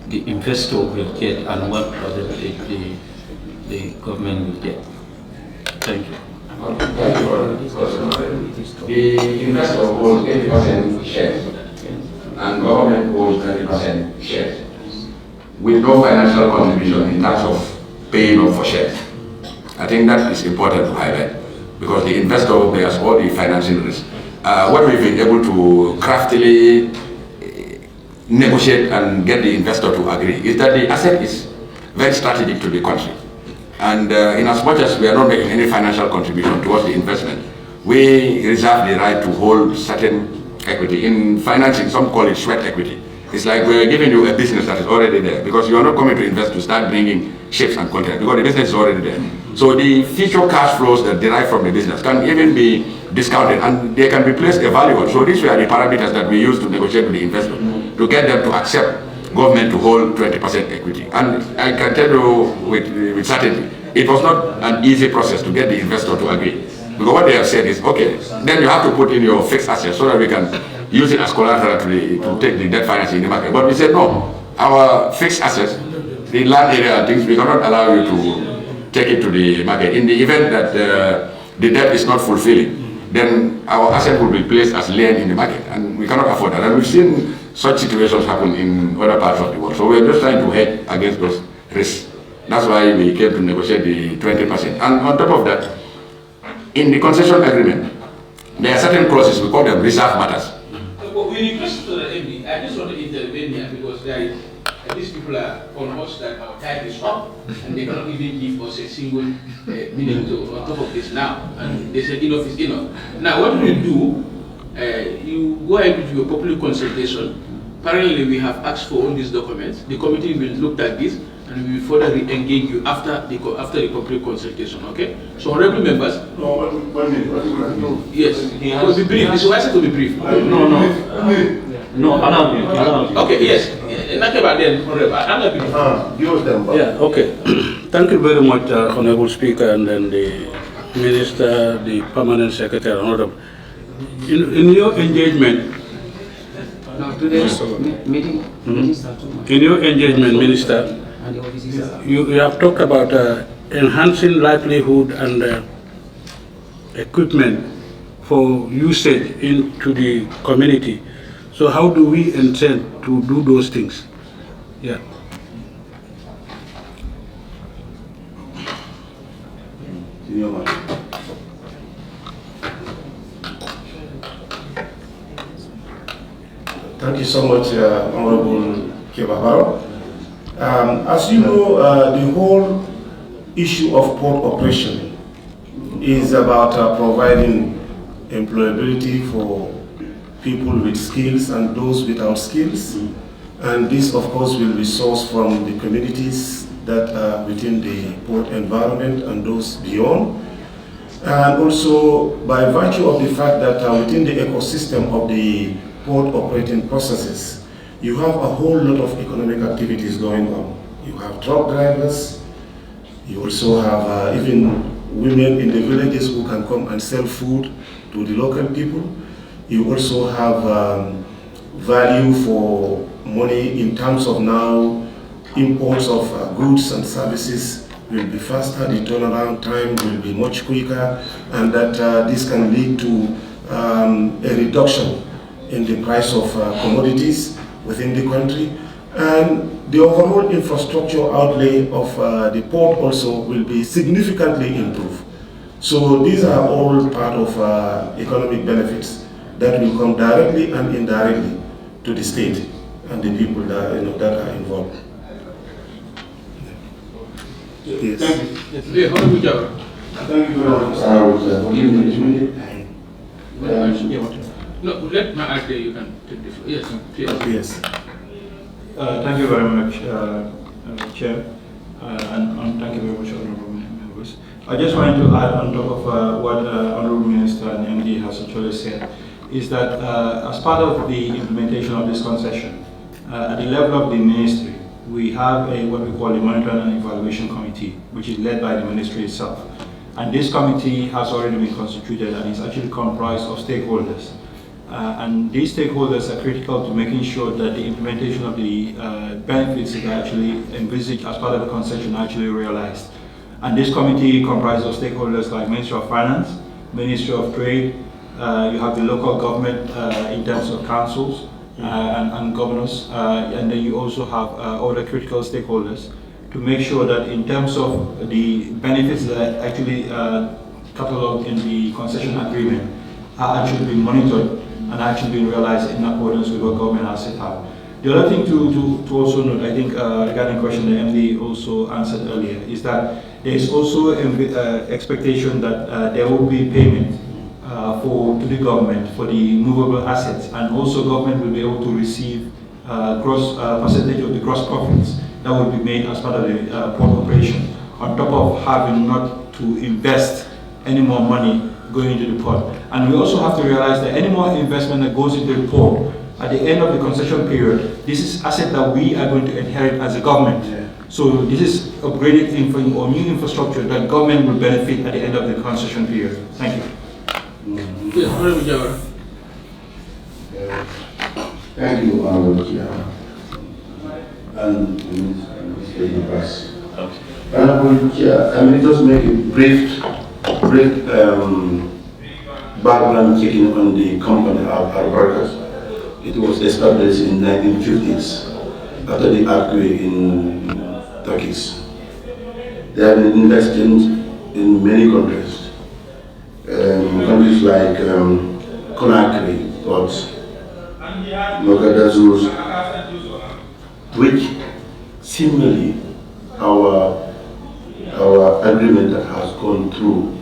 the investor will get and what percentage the government will get. Thank you. The investor holds 80% shares and government holds 20% shares with no financial contribution in terms of paying off for shares. I think that is important to highlight because the investor bears all the financing risk. What we've been able to craftily negotiate and get the investor to agree is that the asset is very strategic to the country. And in as much as we are not making any financial contribution towards the investment, we reserve the right to hold certain equity. In financing, some call it sweat equity. It's like we're giving you a business that is already there because you are not coming to invest to start bringing ships and containers because the business is already there. So the future cash flows that derive from the business can even be discounted and they can be placed a value on. So these were the parameters that we use to negotiate with the investor to get them to accept government to hold 20% equity. And I can tell you with certainty, it was not an easy process to get the investor to agree. Because what they have said is, okay, then you have to put in your fixed assets so that we can use it as collateral to take the debt financing in the market. But we said, no, our fixed assets, the land area and things, we cannot allow you to take it to the market. In the event that the debt is not fulfilling, then our asset will be placed as lien in the market, and we cannot afford that. And we've seen such situations happen in other parts of the world. So we're just trying to hedge against those risks. That's why we came to negotiate the 20%. And on top of that, in the concession agreement, there are certain clauses, we call them reserve matters. When you question to the MD, I just want to intervene here because these people are on us that our time is up and they cannot even give us a single minute on top of this now. And they said enough is enough. Now what we do, you go ahead with your public consultation. Parallelly, we have asked for all these documents. The committee will look at this and we will further re-engage you after the complete consultation. Okay? So, honorable members. No, 1 minute. Yes, to be brief. This is why I said to be brief. No, allow me. Okay, yes. Not about then, honorable. Give them back. Yeah, okay. Thank you very much, Honorable Speaker, and then the Minister, the Permanent Secretary, Honorable. In your engagement, meeting. in your engagement, Minister, you have talked about enhancing livelihood and equipment for usage into the community. So how do we intend to do those things? Yeah. Thank you so much, Honorable Kebabaro. As you know, the whole issue of port operation is about providing employability for people with skills and those without skills. And this, of course, will be sourced from the communities that are within the port environment and those beyond. And also, by virtue of the fact that within the ecosystem of the port operating processes, you have a whole lot of economic activities going on. You have truck drivers, you also have even women in the villages who can come and sell food to the local people. You also have value for money in terms of now imports of goods and services will be faster, the turnaround time will be much quicker, and that this can lead to a reduction in the price of commodities within the country, and the overall infrastructure outlay of the port also will be significantly improved. So these are all part of economic benefits that will come directly and indirectly to the state and the people that, that are involved. Yes. Thank you. Honorable Jawara. Thank you very much. No, let me ask you can take the floor. Yes, please. Yes. Thank you very much, Chair, and thank you very much, honorable members. I just wanted to add on top of what Honorable Minister and MD has actually said, is that as part of the implementation of this concession, at the level of the ministry, we have what we call a monitoring and evaluation committee, which is led by the ministry itself. And this committee has already been constituted and is actually comprised of stakeholders. And these stakeholders are critical to making sure that the implementation of the benefits that are actually envisaged as part of the concession are actually realized. And this committee comprises of stakeholders like Ministry of Finance, Ministry of Trade, you have the local government in terms of councils and governors, and then you also have other critical stakeholders to make sure that in terms of the benefits that are actually cataloged in the concession agreement are actually being monitored and actually being realized in accordance with what government has set out. The other thing to also note, I think regarding the question that MD also answered earlier, is that there is also expectation that there will be payment to the government for the movable assets, and also government will be able to receive gross percentage of the gross profits that will be made as part of the port operation, on top of having not to invest any more money going into the port. And we also have to realize that any more investment that goes into the port at the end of the concession period, this is asset that we are going to inherit as a government. Yeah. So this is upgraded or new infrastructure that government will benefit at the end of the concession period. Thank you. Yes, thank you, Honorable Chair. And Mr. Abbas. Honorable Chair, I mean, just make a brief background checking on the company Albertas. It was established in 1950s after the earthquake in Turkey. They have been investing in many countries. Countries like Conakry, Mogadishu, which similarly our agreement that has gone through,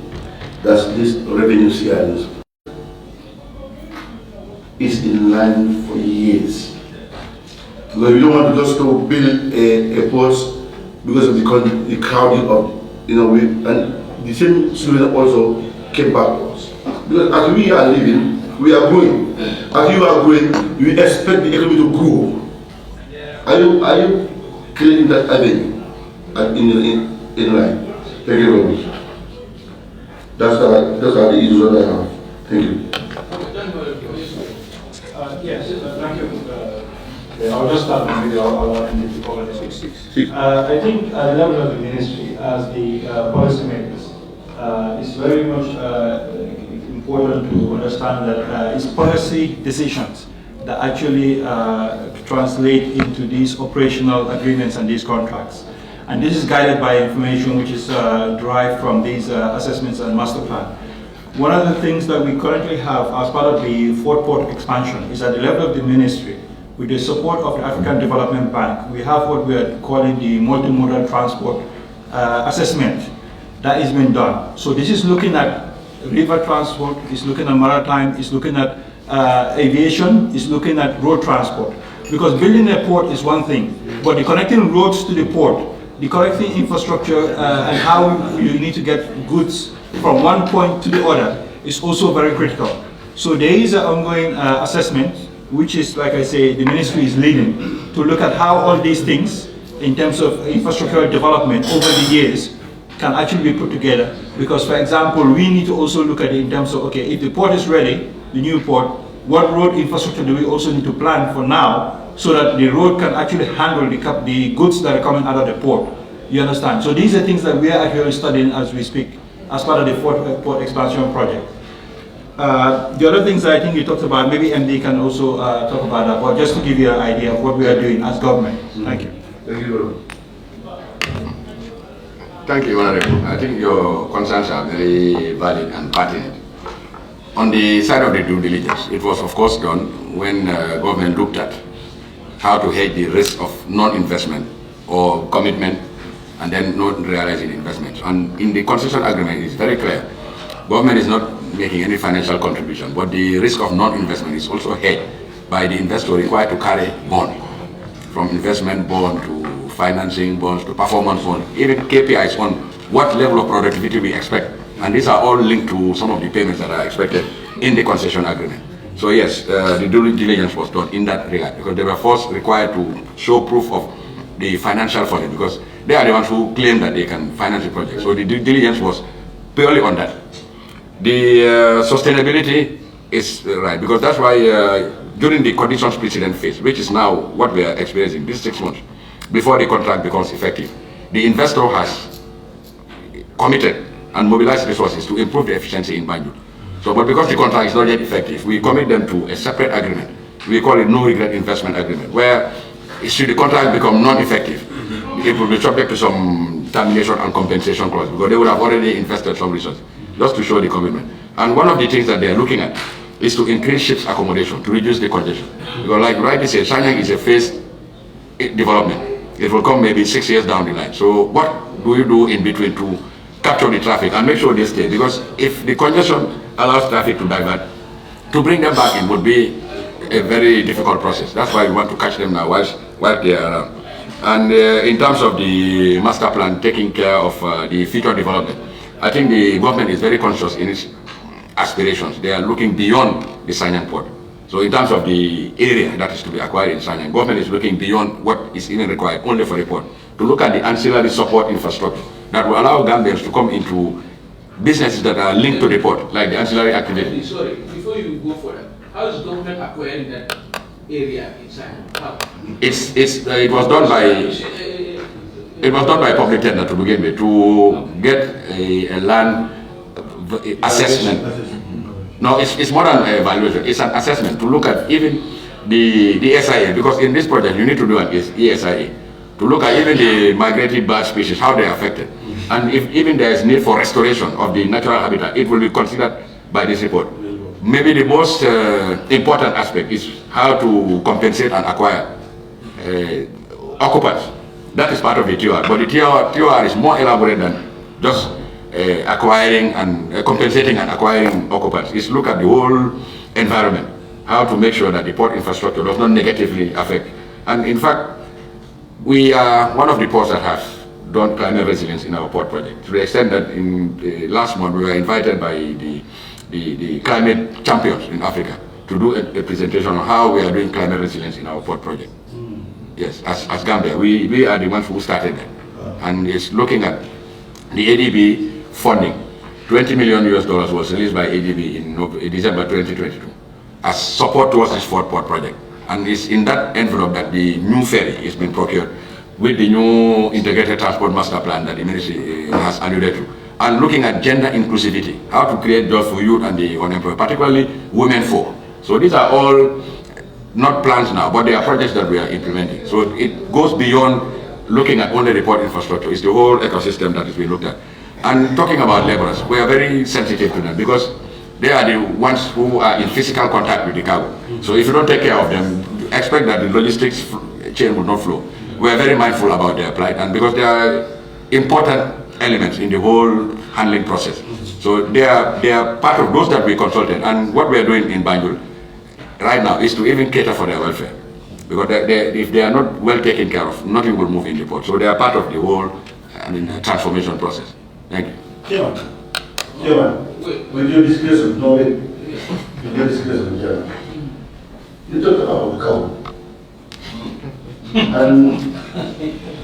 that's this revenue sharing, is in line for years. Because you don't want to just to build a post because of the crowding of, and the same students also came back to us. Because as we are living, we are growing. As you are growing, you expect the economy to grow. Are you clear in that avenue in line? Thank you very much. Those are the issues that I have. Thank you. Yes, thank you. I'll just start with the allow Andy to cover this. I think at the level of the ministry, as the policymakers, it's very much important to understand that it's policy decisions that actually translate into these operational agreements and these contracts. And this is guided by information which is derived from these assessments and master plan. One of the things that we currently have as part of the Fort Port expansion is at the level of the ministry, with the support of the African Development Bank, we have what we are calling the multimodal transport assessment that is being done. So this is looking at river transport, it's looking at maritime, it's looking at aviation, it's looking at road transport. Because building a port is one thing, but the connecting roads to the port, the connecting infrastructure and how you need to get goods from one point to the other is also very critical. So there is an ongoing assessment, which is, like I say, the ministry is leading to look at how all these things, in terms of infrastructural development over the years, can actually be put together. Because, for example, we need to also look at it in terms of, okay, if the port is ready, the new port, what road infrastructure do we also need to plan for now so that the road can actually handle the goods that are coming out of the port? You understand? So these are things that we are actually studying as we speak, as part of the port expansion project. The other things that I think you talked about, maybe MD can also talk about that, but just to give you an idea of what we are doing as government. Thank you. Thank you. Thank you, Honorable. I think your concerns are very valid and pertinent. On the side of the due diligence, it was of course done when government looked at how to hedge the risk of non-investment or commitment and then not realizing investments. And in the concession agreement, it's very clear. Government is not making any financial contribution, but the risk of non-investment is also hedged by the investor required to carry bond, from investment bond to financing bonds to performance bond, even KPIs on what level of productivity we expect. And these are all linked to some of the payments that are expected in the concession agreement. So yes, the due diligence was done in that regard, because they were first required to show proof of the financial funding, because they are the ones who claim that they can finance the project. So the due diligence was purely on that. The sustainability is right, because that's why during the conditions precedent phase, which is now what we are experiencing, this 6 months, before the contract becomes effective, the investor has committed and mobilized resources to improve the efficiency in Banjul. So, but because the contract is not yet effective, we commit them to a separate agreement. We call it no regret investment agreement, where should the contract become non-effective, it will be subject to some termination and compensation clause, because they would have already invested some resources, just to show the commitment. And one of the things that they are looking at is to increase ships accommodation, to reduce the congestion. Because like rightly said, Sanyang is a phased development. It will come maybe 6 years down the line. So what do you do in between to capture the traffic and make sure they stay? Because if the congestion allows traffic to divert, to bring them back in would be a very difficult process. That's why we want to catch them now while they are around. And in terms of the master plan taking care of the future development, I think the government is very conscious in its aspirations. They are looking beyond the Sanyang port. So in terms of the area that is to be acquired in Sanyang, government is looking beyond what is even required only for the port, to look at the ancillary support infrastructure that will allow Gambians to come into businesses that are linked to the port, like the ancillary activity. Sorry, before you go further, how is government acquiring that area in Sanyang? How? It was done by public tender to begin with, to get a land assessment. No, it's more than evaluation. It's an assessment to look at even the SIA, because in this project you need to do an ESIA to look at even the migratory bird species, how they are affected, and if even there is need for restoration of the natural habitat, it will be considered by this report. Maybe the most important aspect is how to compensate and acquire occupants. That is part of the TOR, but the TOR is more elaborate than just acquiring and compensating and acquiring occupants. It's look at the whole environment, how to make sure that the port infrastructure does not negatively affect. And in fact, we are one of the ports that have done climate resilience in our port project. To the extent that in last month we were invited by the climate champions in Africa to do a presentation on how we are doing climate resilience in our port project. Yes, as Gambia, we are the ones who started it. And it's looking at the ADB funding. $20 million was released by ADB in December 2022 as support towards this port project. And it's in that envelope that the new ferry is being procured with the new integrated transport master plan that the ministry has alluded to. And looking at gender inclusivity, how to create jobs for youth and the unemployed, particularly women folk. So these are all not plans now, but they are projects that we are implementing. So it goes beyond looking at only the port infrastructure. It's the whole ecosystem that is being looked at. And talking about laborers, we are very sensitive to them because they are the ones who are in physical contact with the cargo. So if you don't take care of them, expect that the logistics chain will not flow. We are very mindful about their plight, and because they are important elements in the whole handling process. So they are part of those that we consulted. And what we are doing in Banjul right now is to even cater for their welfare. Because if they are not well taken care of, nothing will move in the port. So they are part of the whole transformation process. Thank you. Chairman, with your discussion, with your discussion, Chairman, you talked about the cow. And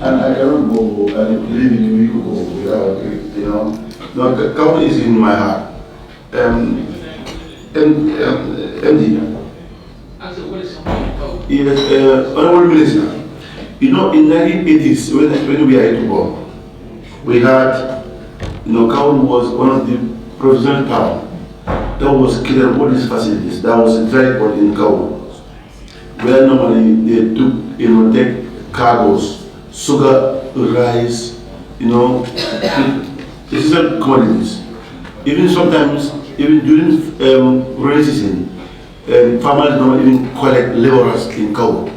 I cannot go and leave it to you go without it, you know. No, the cow is in my heart. MD. Yes, Honorable Minister, you know, in 1980s, when we are at war, we had, you know, Kaun was one of the provisional town that was clear all these facilities. That was a dry port in Kaun, where normally they took, you know, take cargoes, sugar, rice, you know, essential commodities. Even sometimes, even during rainy season, farmers don't even collect laborers in Kaun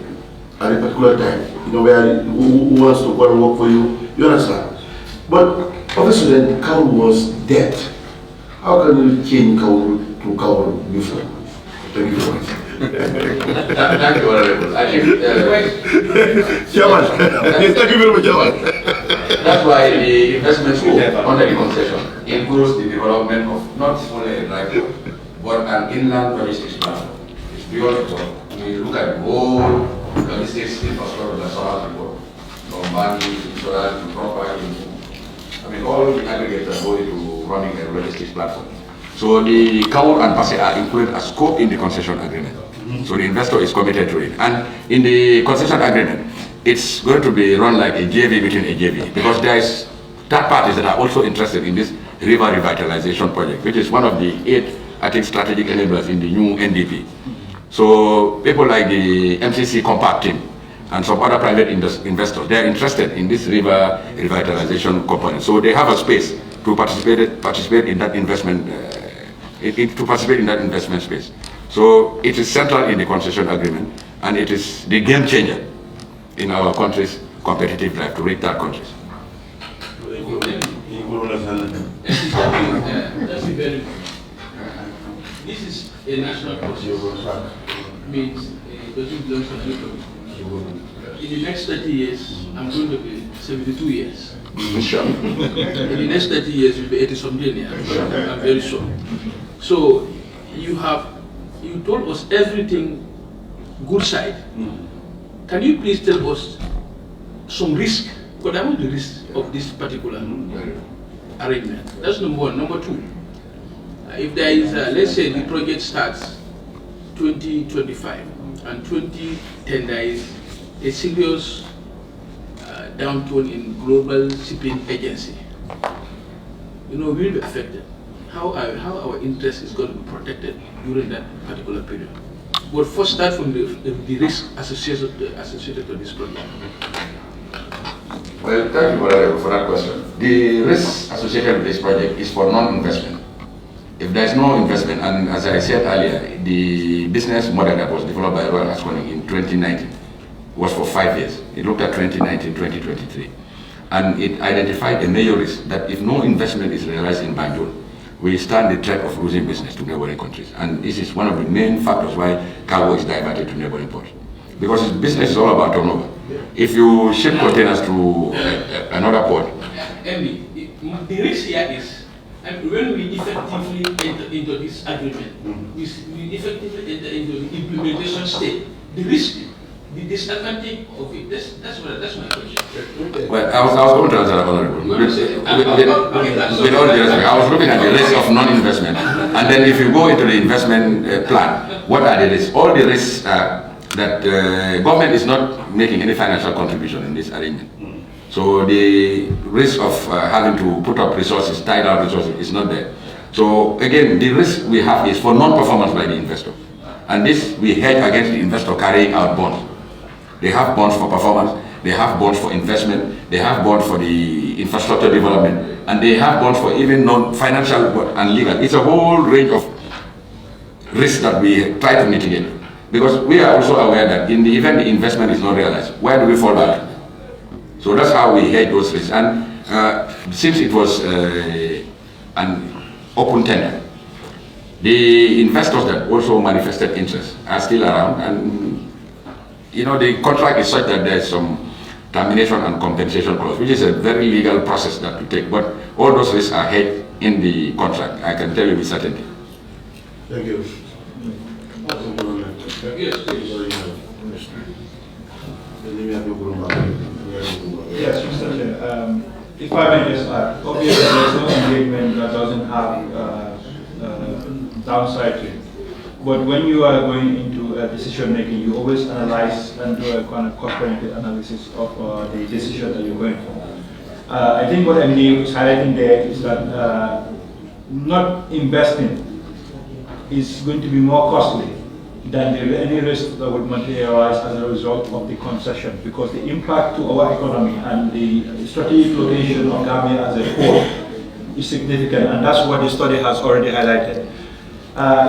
at a particular time, you know, where who wants to go and work for you, you understand? But obviously then Kaun was dead. How can you change Kaun to Kaun before? Thank you very much. Thank you, Honorable. I think, Chairman, thank you very much, Chairman. That's why the investment scope under the concession includes the development of not only a dry port, but an inland logistics platform. It's beyond the port. We look at the whole logistics infrastructure that surrounds the port, from banking to storage to property. I mean, all the aggregates that go into running a logistics platform. So the Kaun and Pase are included as scope in the concession agreement. So the investor is committed to it. And in the concession agreement, it's going to be run like a JV between a JV, because there is third parties that are also interested in this river revitalization project, which is one of the 8, I think, strategic enablers in the new NDP. So people like the MCC Compact team and some other private investors, they are interested in this river revitalization component. So they have a space to participate in that investment, space. So it is central in the concession agreement, and it is the game changer in our country's competitive drive to reach that countries. This is a national process. Means it doesn't belong to everybody. In the next 30 years, I'm going to be 72 years. Sure. In the next 30 years, you'll be 80-something years. I'm very sure. So you told us everything good side. Can you please tell us some risk? What are the risks of this particular arrangement? That's number one. Number two, if there is, let's say the project starts 2025 and 2010, there is a serious downturn in global shipping agency, you know, we'll be affected. How our interest is going to be protected during that particular period. But first start from the risk associated to this project. Well, thank you for that question. The risk associated with this project is for non-investment. If there is no investment, and as I said earlier, the business model that was developed by Royal Asconi in 2019 was for 5 years. It looked at 2019, 2023. And it identified a major risk that if no investment is realized in Banjul, we stand the threat of losing business to neighboring countries. And this is one of the main factors why cargo is diverted to neighboring ports. because business is all about turnover. If you ship containers to another port, the risk here is, when we effectively enter into this agreement, we effectively enter into the implementation state. The risk, the disadvantage of it, that's my question. Well, I was going to answer that, Honorable. With all due respect, I was looking at the risk of non-investment. And then if you go into the investment plan, what are the risks? All the risks are that government is not making any financial contribution in this arrangement. So the risk of having to put up resources, tied out resources, is not there. So again, the risk we have is for non-performance by the investor. And this we hedge against the investor carrying out bonds. They have bonds for performance, they have bonds for investment, they have bonds for the infrastructure development, and they have bonds for even non-financial and legal. It's a whole range of risks that we try to mitigate. Because we are also aware that in the event the investment is not realized, where do we fall back? So that's how we hedge those risks. And since it was an open tender, the investors that also manifested interest are still around, and you know, the contract is such that there's some termination and compensation clause, which is a very legal process that we take. But all those risks are hedged in the contract. I can tell you with certainty. Thank you. Yes, please. Yes, Mr. Chair. If I may just add, obviously there's no engagement that doesn't have downside to it. But when you are going into decision making, you always analyze and do a kind of cost-benefit analysis of the decision that you're going for. I think what MD is highlighting there is that not investing is going to be more costly than any risk that would materialize as a result of the concession, because the impact to our economy and the strategic location of Gambia as a whole is significant, and that's what the study has already highlighted.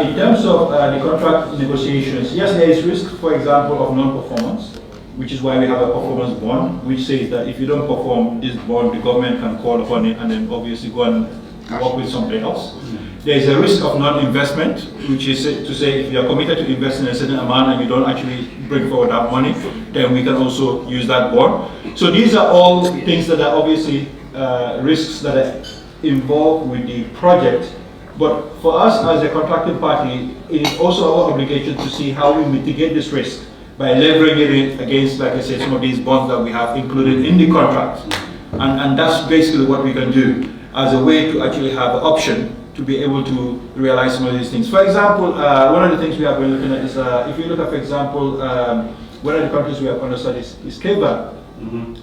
In terms of the contract negotiations, yes, there is risk, for example, of non-performance, which is why we have a performance bond, which says that if you don't perform this bond, the government can call upon it and then obviously go and work with somebody else. There is a risk of non-investment, which is to say if you are committed to invest in a certain amount and you don't actually bring forward that money, then we can also use that bond. So these are all things that are obviously risks that are involved with the project. But for us as a contracting party, it is also our obligation to see how we mitigate this risk by leveraging it against, like I said, some of these bonds that we have included in the contract. And that's basically what we can do as a way to actually have an option to be able to realize some of these things. For example, one of the things we have been looking at is, if you look at, for example, one of the countries we have understood is Cuba.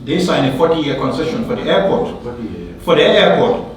They signed a 40-year concession for the airport. For the airport.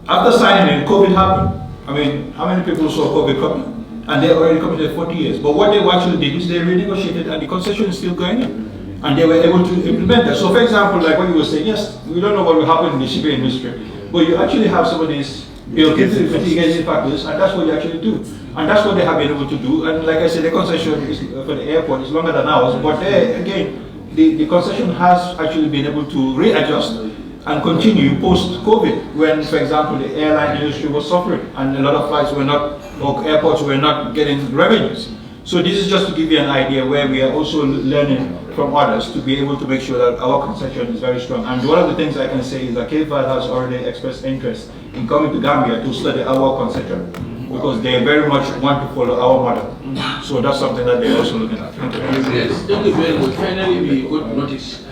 After signing it, COVID happened. I mean, how many people saw COVID coming? And they already committed 40 years. But what they actually did is they renegotiated, and the concession is still going in. And they were able to implement that. So for example, like what you were saying, yes, we don't know what will happen in the shipping industry, but you actually have some of these built-in mitigating factors, and that's what you actually do. And that's what they have been able to do. And like I said, the concession is, for the airport is longer than ours, but there, again, the concession has actually been able to readjust and continue post-COVID, when, for example, the airline industry was suffering and a lot of flights were not, or airports were not getting revenues. So this is just to give you an idea where we are also learning from others to be able to make sure that our concession is very strong. And one of the things I can say is that KFAD has already expressed interest in coming to Gambia to study our concession, because they very much want to follow our model. So that's something that they're also looking at. Thank you. Yes, thank you very much. Finally, we got notice.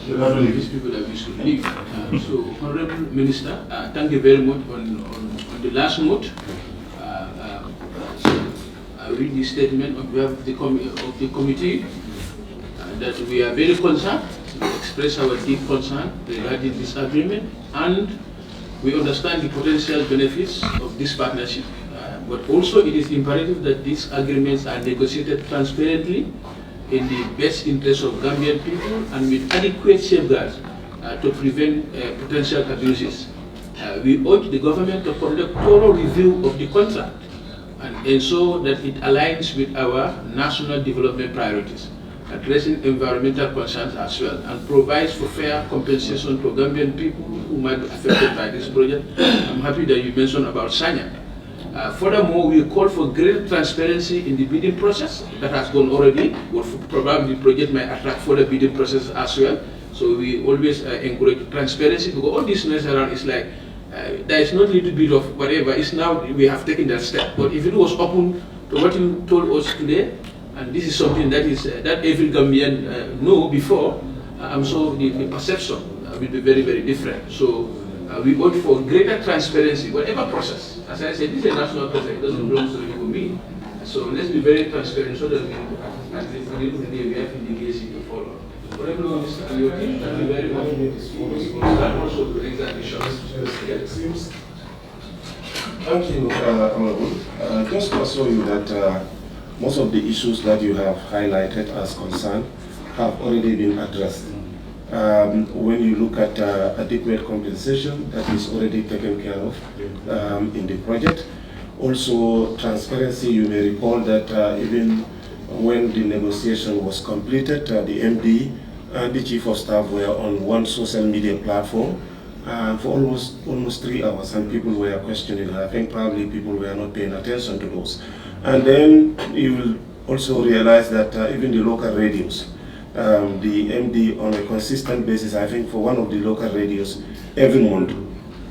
These people that we should leave. So, Honorable Minister, thank you very much on the last note. I read the statement on behalf of the committee that we are very concerned, we express our deep concern regarding this agreement, and we understand the potential benefits of this partnership. But also it is imperative that these agreements are negotiated transparently in the best interest of Gambian people and with adequate safeguards to prevent potential abuses. We urge the government to conduct thorough review of the contract and ensure that it aligns with our national development priorities, addressing environmental concerns as well, and provides for fair compensation to Gambian people who might be affected by this project. I'm happy that you mentioned about Sanya. Furthermore, we call for greater transparency in the bidding process. That has gone already, but probably the project might attract further bidding process as well. So we always encourage transparency, because all this noise around is like, there is no little bit of whatever. It's now we have taken that step. But if it was open to what you told us today, and this is something that is that every Gambian know before, I'm sure the perception will be very, very different. So we vote for greater transparency, whatever process. As I said, this is a national process, it doesn't belong to me. So let's be very transparent so that we, at the end of the day, we have indication to follow. For everyone, Mr. Alioti, thank you very much. That also to exactly show us. Thank you, Honorable. Just to assure you that most of the issues that you have highlighted as concern have already been addressed. When you look at adequate compensation, that is already taken care of in the project. Also, transparency, you may recall that even when the negotiation was completed, the MD and the Chief of Staff were on one social media platform for almost 3 hours, and people were questioning her. I think probably people were not paying attention to those. And then you will also realize that even the local radios, the MD on a consistent basis, I think for one of the local radios, every month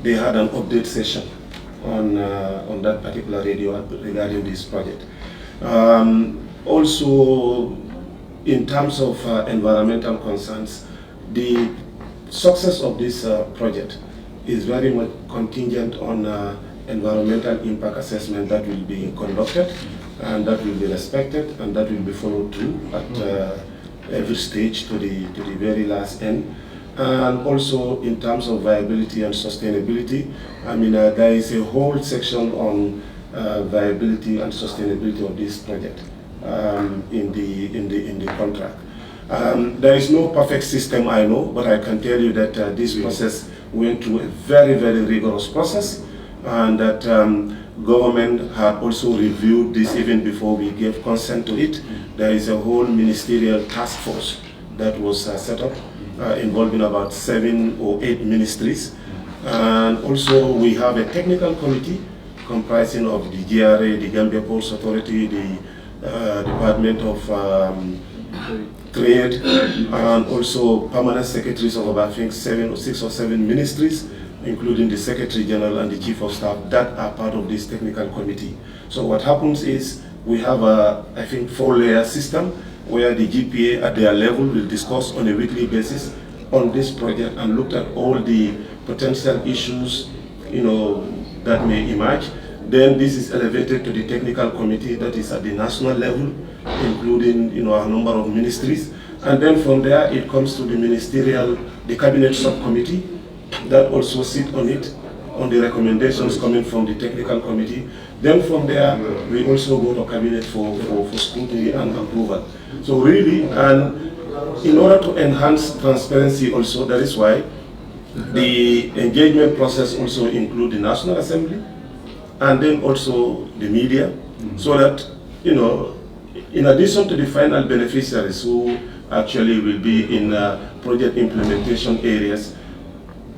they had an update session on that particular radio regarding this project. Also, in terms of environmental concerns, the success of this project is very much contingent on environmental impact assessment that will be conducted, and that will be respected, and that will be followed through at every stage to the very last end. And also in terms of viability and sustainability, I mean, there is a whole section on viability and sustainability of this project in the contract. There is no perfect system, I know, but I can tell you that this process went through a very, very rigorous process, and that government had also reviewed this even before we gave consent to it. There is a whole ministerial task force that was set up, involving about 7 or 8 ministries. And also we have a technical committee comprising of the GRA, the Gambia Ports Authority, the Department of Trade, and also permanent secretaries of about, I think, 6 or 7 ministries, including the Secretary General and the Chief of Staff, that are part of this technical committee. So what happens is we have a, I think, 4-layer system where the GPA at their level will discuss on a weekly basis on this project and look at all the potential issues, you know, that may emerge. Then this is elevated to the technical committee that is at the national level, including, you know, a number of ministries. And then from there it comes to the ministerial, the cabinet subcommittee that also sit on it, on the recommendations coming from the technical committee. Then from there, we also go to cabinet for scrutiny and approval. So really, and in order to enhance transparency also, that is why the engagement process also includes the National Assembly and then also the media, so that, you know, in addition to the final beneficiaries who actually will be in project implementation areas,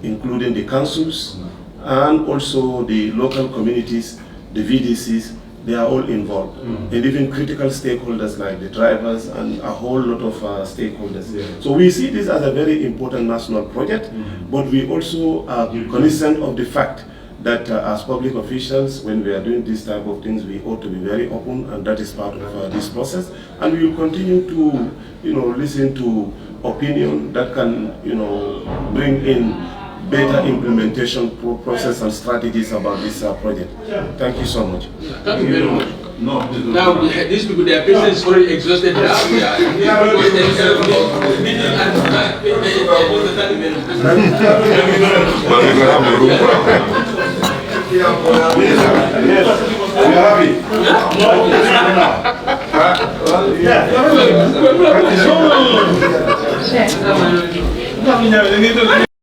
including the councils and also the local communities, the VDCs, they are all involved. And even critical stakeholders like the drivers and a whole lot of stakeholders. So we see this as a very important national project, but we also are cognizant of the fact that as public officials, when we are doing this type of things, we ought to be very open, and that is part of this process. And we will continue to, you know, listen to opinion that can, you know, bring in better implementation process and strategies about this project. Thank you so much. Thank you very much. No, now these people, their patience is already exhausted now. Yeah.